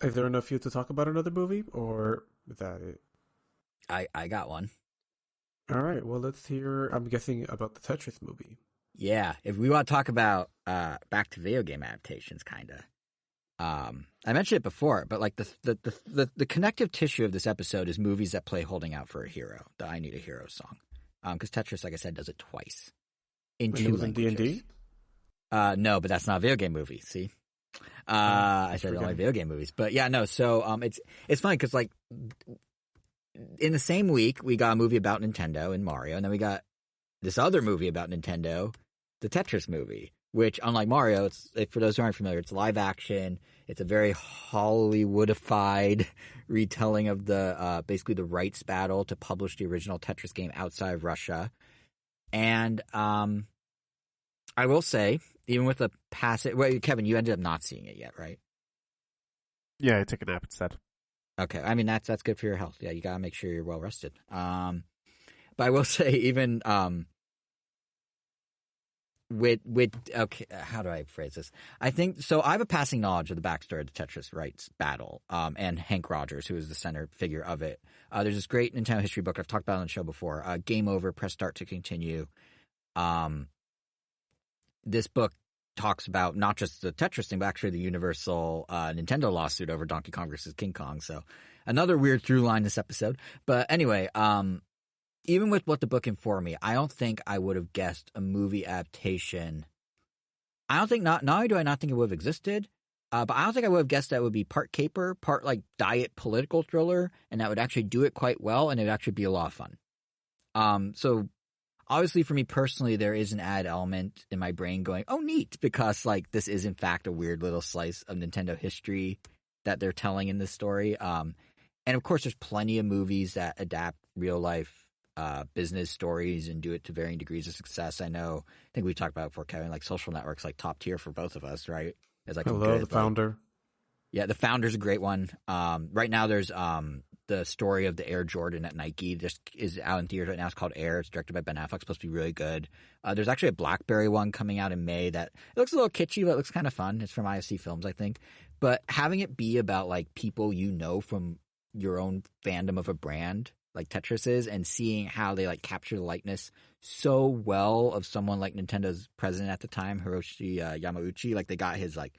Is there enough for you to talk about another movie, or is that it? I got one. All right, well, let's hear, I'm guessing, about the Tetris movie. Yeah, if we want to talk about back to video game adaptations, kind of. I mentioned it before, but like the connective tissue of this episode is movies that play Holding Out for a Hero, the I Need a Hero song. Because Tetris, like I said, does it twice. In two languages. D&D? No, but that's not a video game movie, see? I said only video game movies. But yeah, no, so it's funny because like in the same week, we got a movie about Nintendo and Mario, and then we got this other movie about Nintendo, the Tetris movie, which unlike Mario, it's for those who aren't familiar, it's live action. It's a very Hollywoodified retelling of the basically the rights battle to publish the original Tetris game outside of Russia. And I will say, even with the passive, wait, Kevin, you ended up not seeing it yet, right? Yeah, I took a nap instead. Okay, I mean that's good for your health. Yeah, you gotta make sure you're well rested. But I will say, even with okay, how do I phrase this? I think so. I have a passing knowledge of the backstory of the Tetris rights battle, and Hank Rogers, who is the center figure of it. There's this great Nintendo history book I've talked about on the show before. Game Over, Press Start to Continue. This book talks about not just the Tetris thing, but actually the universal Nintendo lawsuit over Donkey Kong versus King Kong. So another weird through line this episode. But anyway, even with what the book informed me, I don't think I would have guessed a movie adaptation. I don't think not only do I not think it would have existed, but I don't think I would have guessed that it would be part caper, part like diet political thriller, and that would actually do it quite well, and it would actually be a lot of fun. So obviously for me personally, there is an added element in my brain going, oh, neat, because like this is in fact a weird little slice of Nintendo history that they're telling in this story. And of course, there's plenty of movies that adapt real life business stories and do it to varying degrees of success. I think we talked about it before, Kevin, like Social Network's like top tier for both of us, right? It's like The Founder. Yeah, The Founder's a great one. Right now there's the story of the Air Jordan at Nike. Just is out in theaters right now. It's called Air. It's directed by Ben Affleck. It's supposed to be really good. There's actually a BlackBerry one coming out in May that it looks a little kitschy, but it looks kind of fun. It's from IFC Films, I think. But having it be about like people you know from your own fandom of a brand like Tetris is, and seeing how they like capture the likeness so well of someone like Nintendo's president at the time, Hiroshi Yamauchi. Like they got his like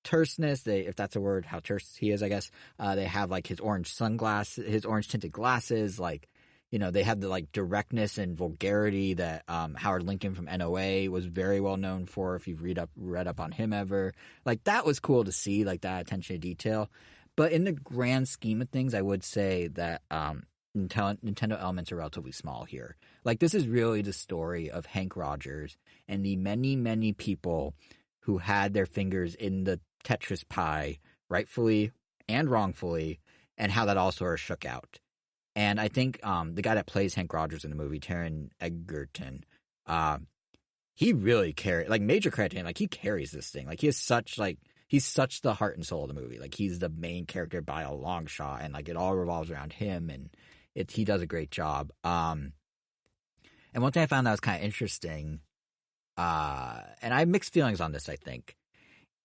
terseness, if that's a word, how terse he is, I guess. They have like his orange sunglasses, his orange tinted glasses, like, you know, they have the like directness and vulgarity that Howard Lincoln from NOA was very well known for, if you've read up on him ever. Like that was cool to see, like that attention to detail. But in the grand scheme of things, I would say that Nintendo elements are relatively small here. Like this is really the story of Hank Rogers and the many, many people who had their fingers in the Tetris pie, rightfully and wrongfully, and how that all sort of shook out. And I think the guy that plays Hank Rogers in the movie, Taron Egerton, he really carries, like, major credit to him. Like, he carries this thing. Like, he's such the heart and soul of the movie. Like, he's the main character by a long shot, and, like, it all revolves around him, and he does a great job. And one thing I found that was kind of interesting, and I have mixed feelings on this, I think,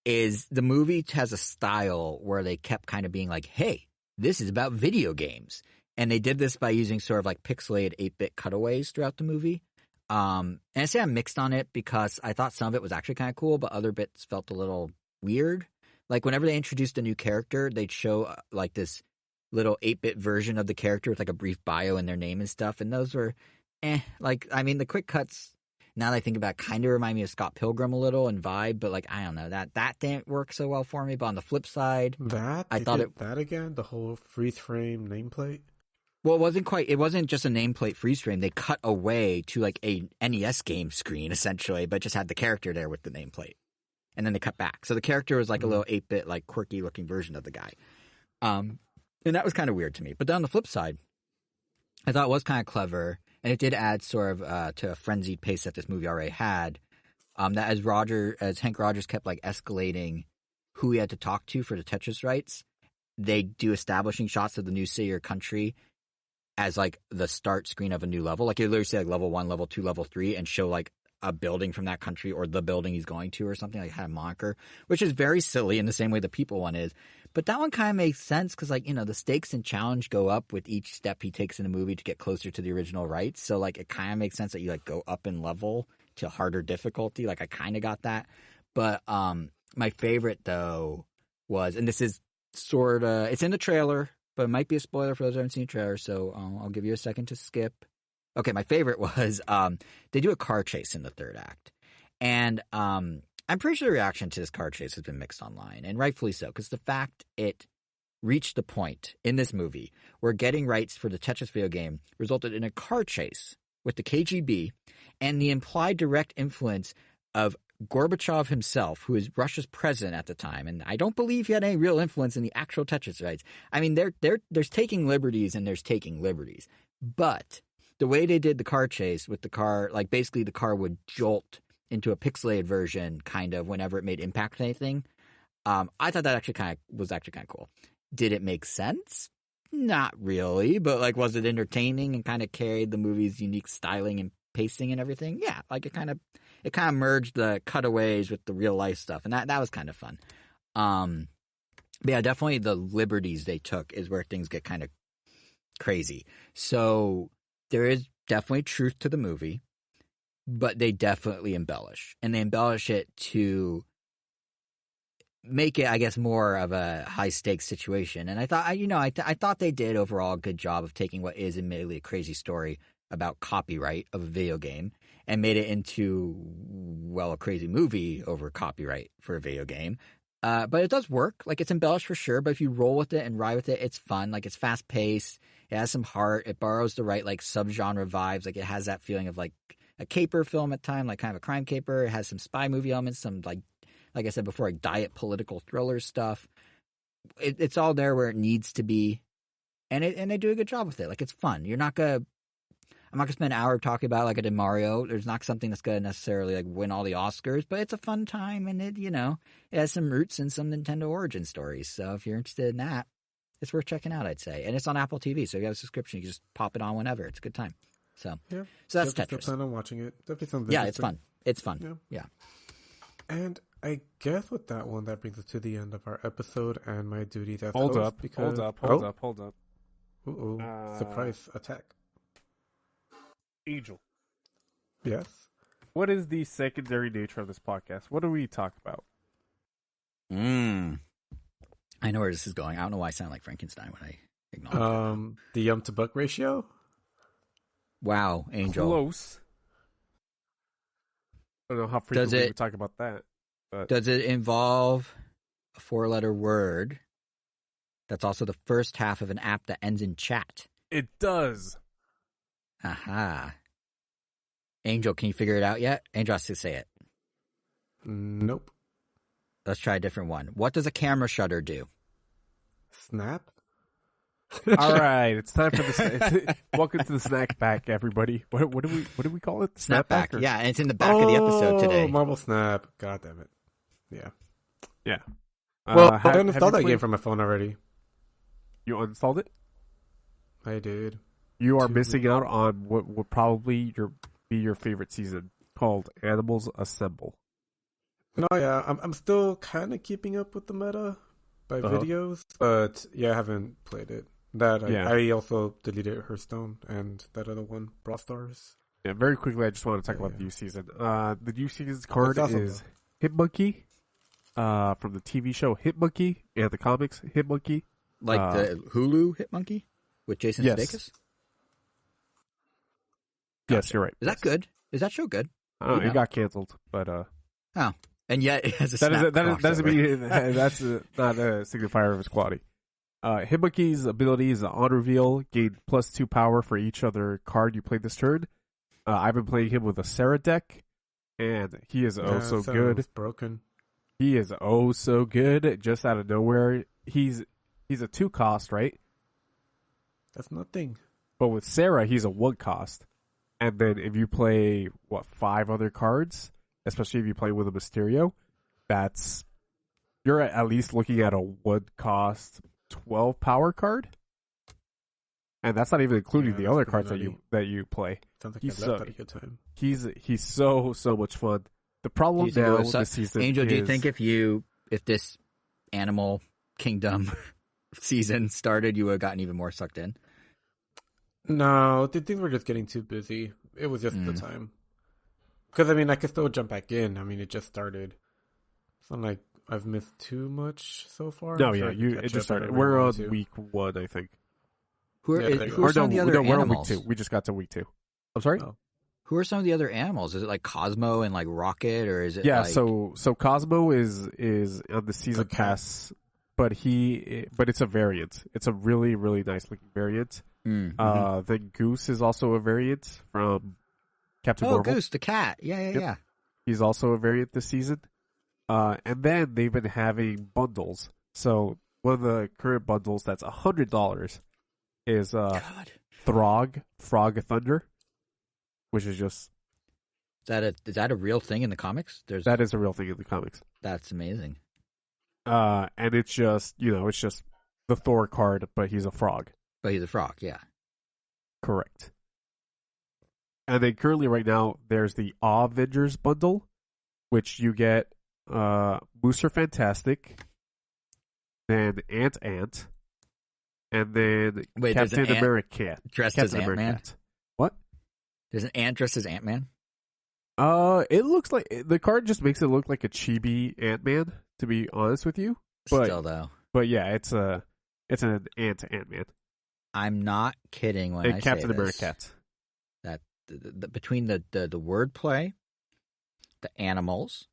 is the movie has a style where they kept kind of being like, hey, this is about video games. And they did this by using sort of like pixelated 8-bit cutaways throughout the movie. And I say I'm mixed on it because I thought some of it was actually kind of cool, but other bits felt a little weird. Like whenever they introduced a new character, they'd show like this little 8-bit version of the character with like a brief bio and their name and stuff. And those were like, I mean, the quick cuts, now that I think about it, kind of remind me of Scott Pilgrim a little and vibe, but like, I don't know, that didn't work so well for me. But on the flip side, that again, the whole freeze frame nameplate. Well, it wasn't just a nameplate freeze frame. They cut away to like a NES game screen essentially, but just had the character there with the nameplate. And then they cut back. So the character was like a little 8-bit, like quirky looking version of the guy. And that was kind of weird to me. But then on the flip side, I thought it was kind of clever. And it did add sort of to a frenzied pace that this movie already had. That as Hank Rogers kept like escalating who he had to talk to for the Tetris rights, they do establishing shots of the new city or country as like the start screen of a new level. Like you literally say like level 1, level 2, level 3, and show like a building from that country or the building he's going to or something, like had a moniker, which is very silly in the same way the People one is. But that one kind of makes sense because, like, you know, the stakes and challenge go up with each step he takes in the movie to get closer to the original rights. So, like, it kind of makes sense that you, like, go up in level to harder difficulty. Like, I kind of got that. But my favorite, though, was, and this is sort of, it's in the trailer, but it might be a spoiler for those who haven't seen the trailer, so I'll give you a second to skip. Okay, my favorite was they do a car chase in the third act. And I'm pretty sure the reaction to this car chase has been mixed online, and rightfully so, because the fact it reached the point in this movie where getting rights for the Tetris video game resulted in a car chase with the KGB and the implied direct influence of Gorbachev himself, who is Russia's president at the time, and I don't believe he had any real influence in the actual Tetris rights. I mean, there's taking liberties and there's taking liberties, but the way they did the car chase with the car, like basically the car would jolt into a pixelated version kind of whenever it made impact on anything. I thought that was kind of cool. Did it make sense? Not really, but like, was it entertaining and kind of carried the movie's unique styling and pacing and everything? Yeah, like it kind of merged the cutaways with the real life stuff, and that was kind of fun. But yeah, definitely the liberties they took is where things get kind of crazy. So there is definitely truth to the movie, but they definitely embellish. And they embellish it to make it, I guess, more of a high-stakes situation. And I thought, I thought they did overall a good job of taking what is admittedly a crazy story about copyright of a video game and made it into, well, a crazy movie over copyright for a video game. But it does work. Like, it's embellished for sure, but if you roll with it and ride with it, it's fun. Like, it's fast-paced. It has some heart. It borrows the right, like, subgenre vibes. Like, it has that feeling of, like, a caper film at time, like kind of a crime caper. It has some spy movie elements, some like I said before, like diet political thriller stuff. It's all there where it needs to be, and they do a good job with it. Like it's fun. I'm not gonna spend an hour talking about it like I did Mario. There's not something that's gonna necessarily like win all the Oscars, but it's a fun time, and it has some roots in some Nintendo origin stories. So if you're interested in that, it's worth checking out, I'd say. And it's on Apple TV, so if you have a subscription, you can just pop it on whenever. It's a good time. So that's Tetris. Plan on watching it. Definitely sounds yeah, it's fun. It's fun. Yeah. And I guess with that one, that brings us to the end of our episode and my duty as hold host. Up. Ooh, surprise attack. Angel. Yes. What is the secondary nature of this podcast? What do we talk about? I know where this is going. I don't know why I sound like Frankenstein when I acknowledge the yum to buck ratio. Wow, Angel. Close. I don't know how frequently we talk about that. But... Does it involve a 4-letter word that's also the first half of an app that ends in chat? It does. Aha. Angel, can you figure it out yet? Angel has to say it. Nope. Let's try a different one. What does a camera shutter do? Snap. All right, it's time for the. Welcome to the Snapback, everybody. What do we call it? Snapback. Or... Yeah, and it's in the back of the episode today. Marble Snap. God damn it. Yeah. Well, I uninstalled that game from my phone already. You uninstalled it? I did. You are missing out on what would probably be your favorite season, called Animals Assemble. No, yeah, I'm still kind of keeping up with the meta by videos, but yeah, I haven't played it. I also deleted Hearthstone and that other one, Brawl Stars. Yeah, very quickly, I just want to talk about the new season. The new season's card is Hitmonkey, from the TV show Hitmonkey and the comics Hitmonkey. Like the Hulu Hitmonkey with Jason Sudeikis? Yes, you're right. Is that good? Is that show good? It got canceled, but and yet it has a that doesn't mean that's not a signifier of its quality. Hitmonkey's ability is an on reveal, gain +2 power for each other card you play this turn. I've been playing him with a Sarah deck, and he is so good. Broken. He is so good. Just out of nowhere, he's a 2 cost, right? That's nothing. But with Sarah, he's a 1 cost. And then if you play 5 other cards, especially if you play with a Mysterio, you're at least looking at a 1 cost 12 power card, and that's not even including the other cards that you play. Sounds like you left out a good time. He's so much fun. The problem now this season, Angel, do you think if this Animal Kingdom season started, you would have gotten even more sucked in? No, the things were just getting too busy. It was just the time. Because I could still jump back in. It just started. It's not like I've missed too much so far. No, it just started. We're on week 1, I think. Who are some of the other animals? We're on week 2. We just got to week 2. I'm sorry? Oh. Who are some of the other animals? Is it like Cosmo and like Rocket, or is it so Cosmo is on the season pass, but it's a variant. It's a really, really nice looking variant. Mm-hmm. Then Goose is also a variant from Captain Marvel. Goose, the cat. Yeah. He's also a variant this season. And then they've been having bundles. So one of the current bundles that's $100 is Frog of Thunder, which is just is that a real thing in the comics? That is a real thing in the comics. That's amazing. And it's just it's just the Thor card, but he's a frog. But he's a frog, yeah. Correct. And then currently right now there's the Avengers bundle, which you get Booster Fantastic, then Ant, and then Captain America dressed as Ant-Man. What? There's an ant dressed as Ant-Man? It looks like the card just makes it look like a chibi Ant-Man, to be honest with you. But, still though. But yeah, it's an Ant-Man. I'm not kidding when I Captain say America. That between the wordplay, the animals.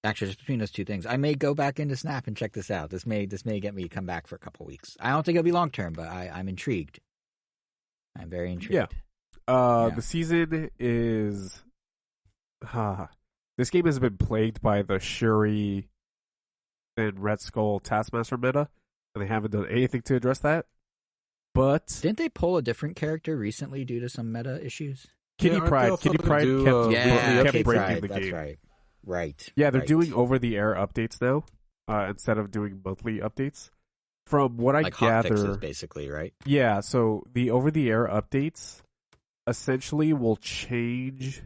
Actually, just between those two things, I may go back into Snap and check this out. This may get me to come back for a couple weeks. I don't think it'll be long term, but I'm intrigued. I'm very intrigued. The season is. This game has been plagued by the Shuri and Red Skull Taskmaster meta, and they haven't done anything to address that. But didn't they pull a different character recently due to some meta issues? Kitty Pryde kept breaking the that's game. Right. Yeah, they're doing over-the-air updates now instead of doing monthly updates. From what I gather, hotfixes, basically, right? Yeah, so the over-the-air updates essentially will change.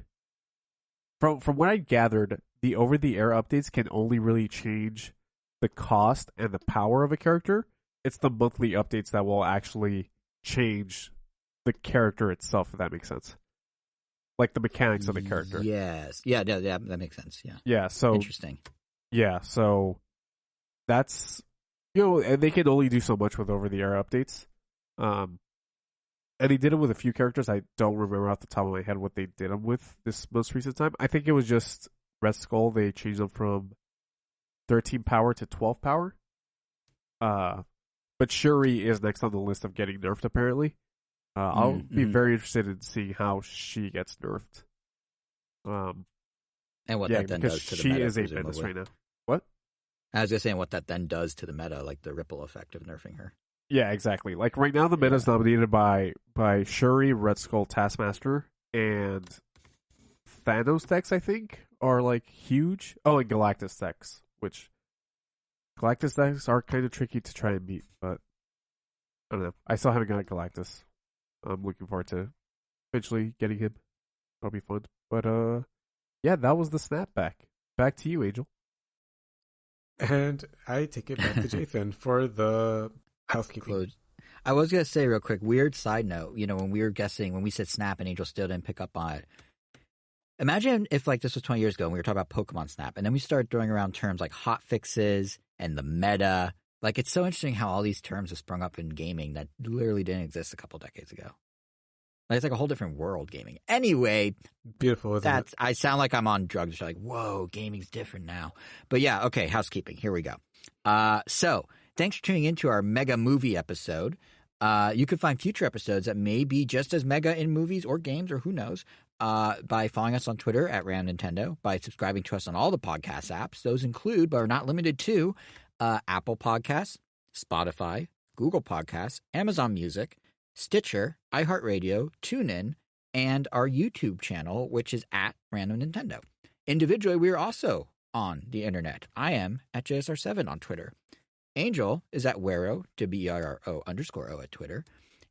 From what I gathered, the over-the-air updates can only really change the cost and the power of a character. It's the monthly updates that will actually change the character itself, if that makes sense. Like the mechanics of the character. Yes. Yeah, that makes sense. Yeah. Yeah, so interesting. Yeah, so that's and they can only do so much with over-the-air updates. And they did it with a few characters. I don't remember off the top of my head what they did them with this most recent time. I think it was just Red Skull. They changed them from 13 power to 12 power. But Shuri is next on the list of getting nerfed, apparently. I'll be very interested in seeing how she gets nerfed. And what that then does to the meta. She is a menace right now. What? I was just saying what that then does to the meta, like the ripple effect of nerfing her. Yeah, exactly. Like right now, the meta is dominated by Shuri, Red Skull, Taskmaster, and Thanos decks. I think are like huge. Oh, and Galactus decks, which Galactus decks are kind of tricky to try and beat. But I don't know. I still haven't got Galactus. I'm looking forward to eventually getting him. That'll be fun. But yeah, that was the snapback. Back to you, Angel. And I take it back to Jason for the housekeeping. I was going to say real quick, weird side note, when we were guessing, when we said Snap and Angel still didn't pick up on it. Imagine if this was 20 years ago and we were talking about Pokemon Snap and then we started throwing around terms like hot fixes and the meta. It's so interesting how all these terms have sprung up in gaming that literally didn't exist a couple decades ago. It's like a whole different world, gaming. Anyway, beautiful. Isn't it? I sound like I'm on drugs. Like, whoa, gaming's different now. But yeah, okay, housekeeping. Here we go. So thanks for tuning into our mega movie episode. You can find future episodes that may be just as mega in movies or games or who knows by following us on Twitter at Random Nintendo, by subscribing to us on all the podcast apps. Those include, but are not limited to, Apple Podcasts, Spotify, Google Podcasts, Amazon Music, Stitcher, iHeartRadio, TuneIn, and our YouTube channel, which is at Random Nintendo. Individually, we are also on the internet. I am at JSR7 on Twitter. Angel is at Wero, WERRO_O at Twitter.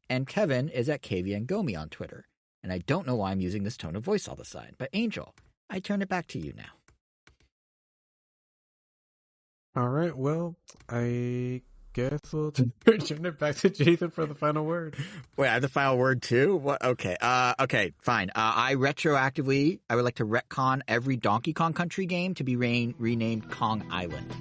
And Kevin is at KVNGomi on Twitter. And I don't know why I'm using this tone of voice all the time. But Angel, I turn it back to you now. All right, well, I guess we'll turn it back to Jason for the final word. Wait, I have the final word too? What? Okay. Okay, fine. I would like to retcon every Donkey Kong Country game to be renamed Kong Island.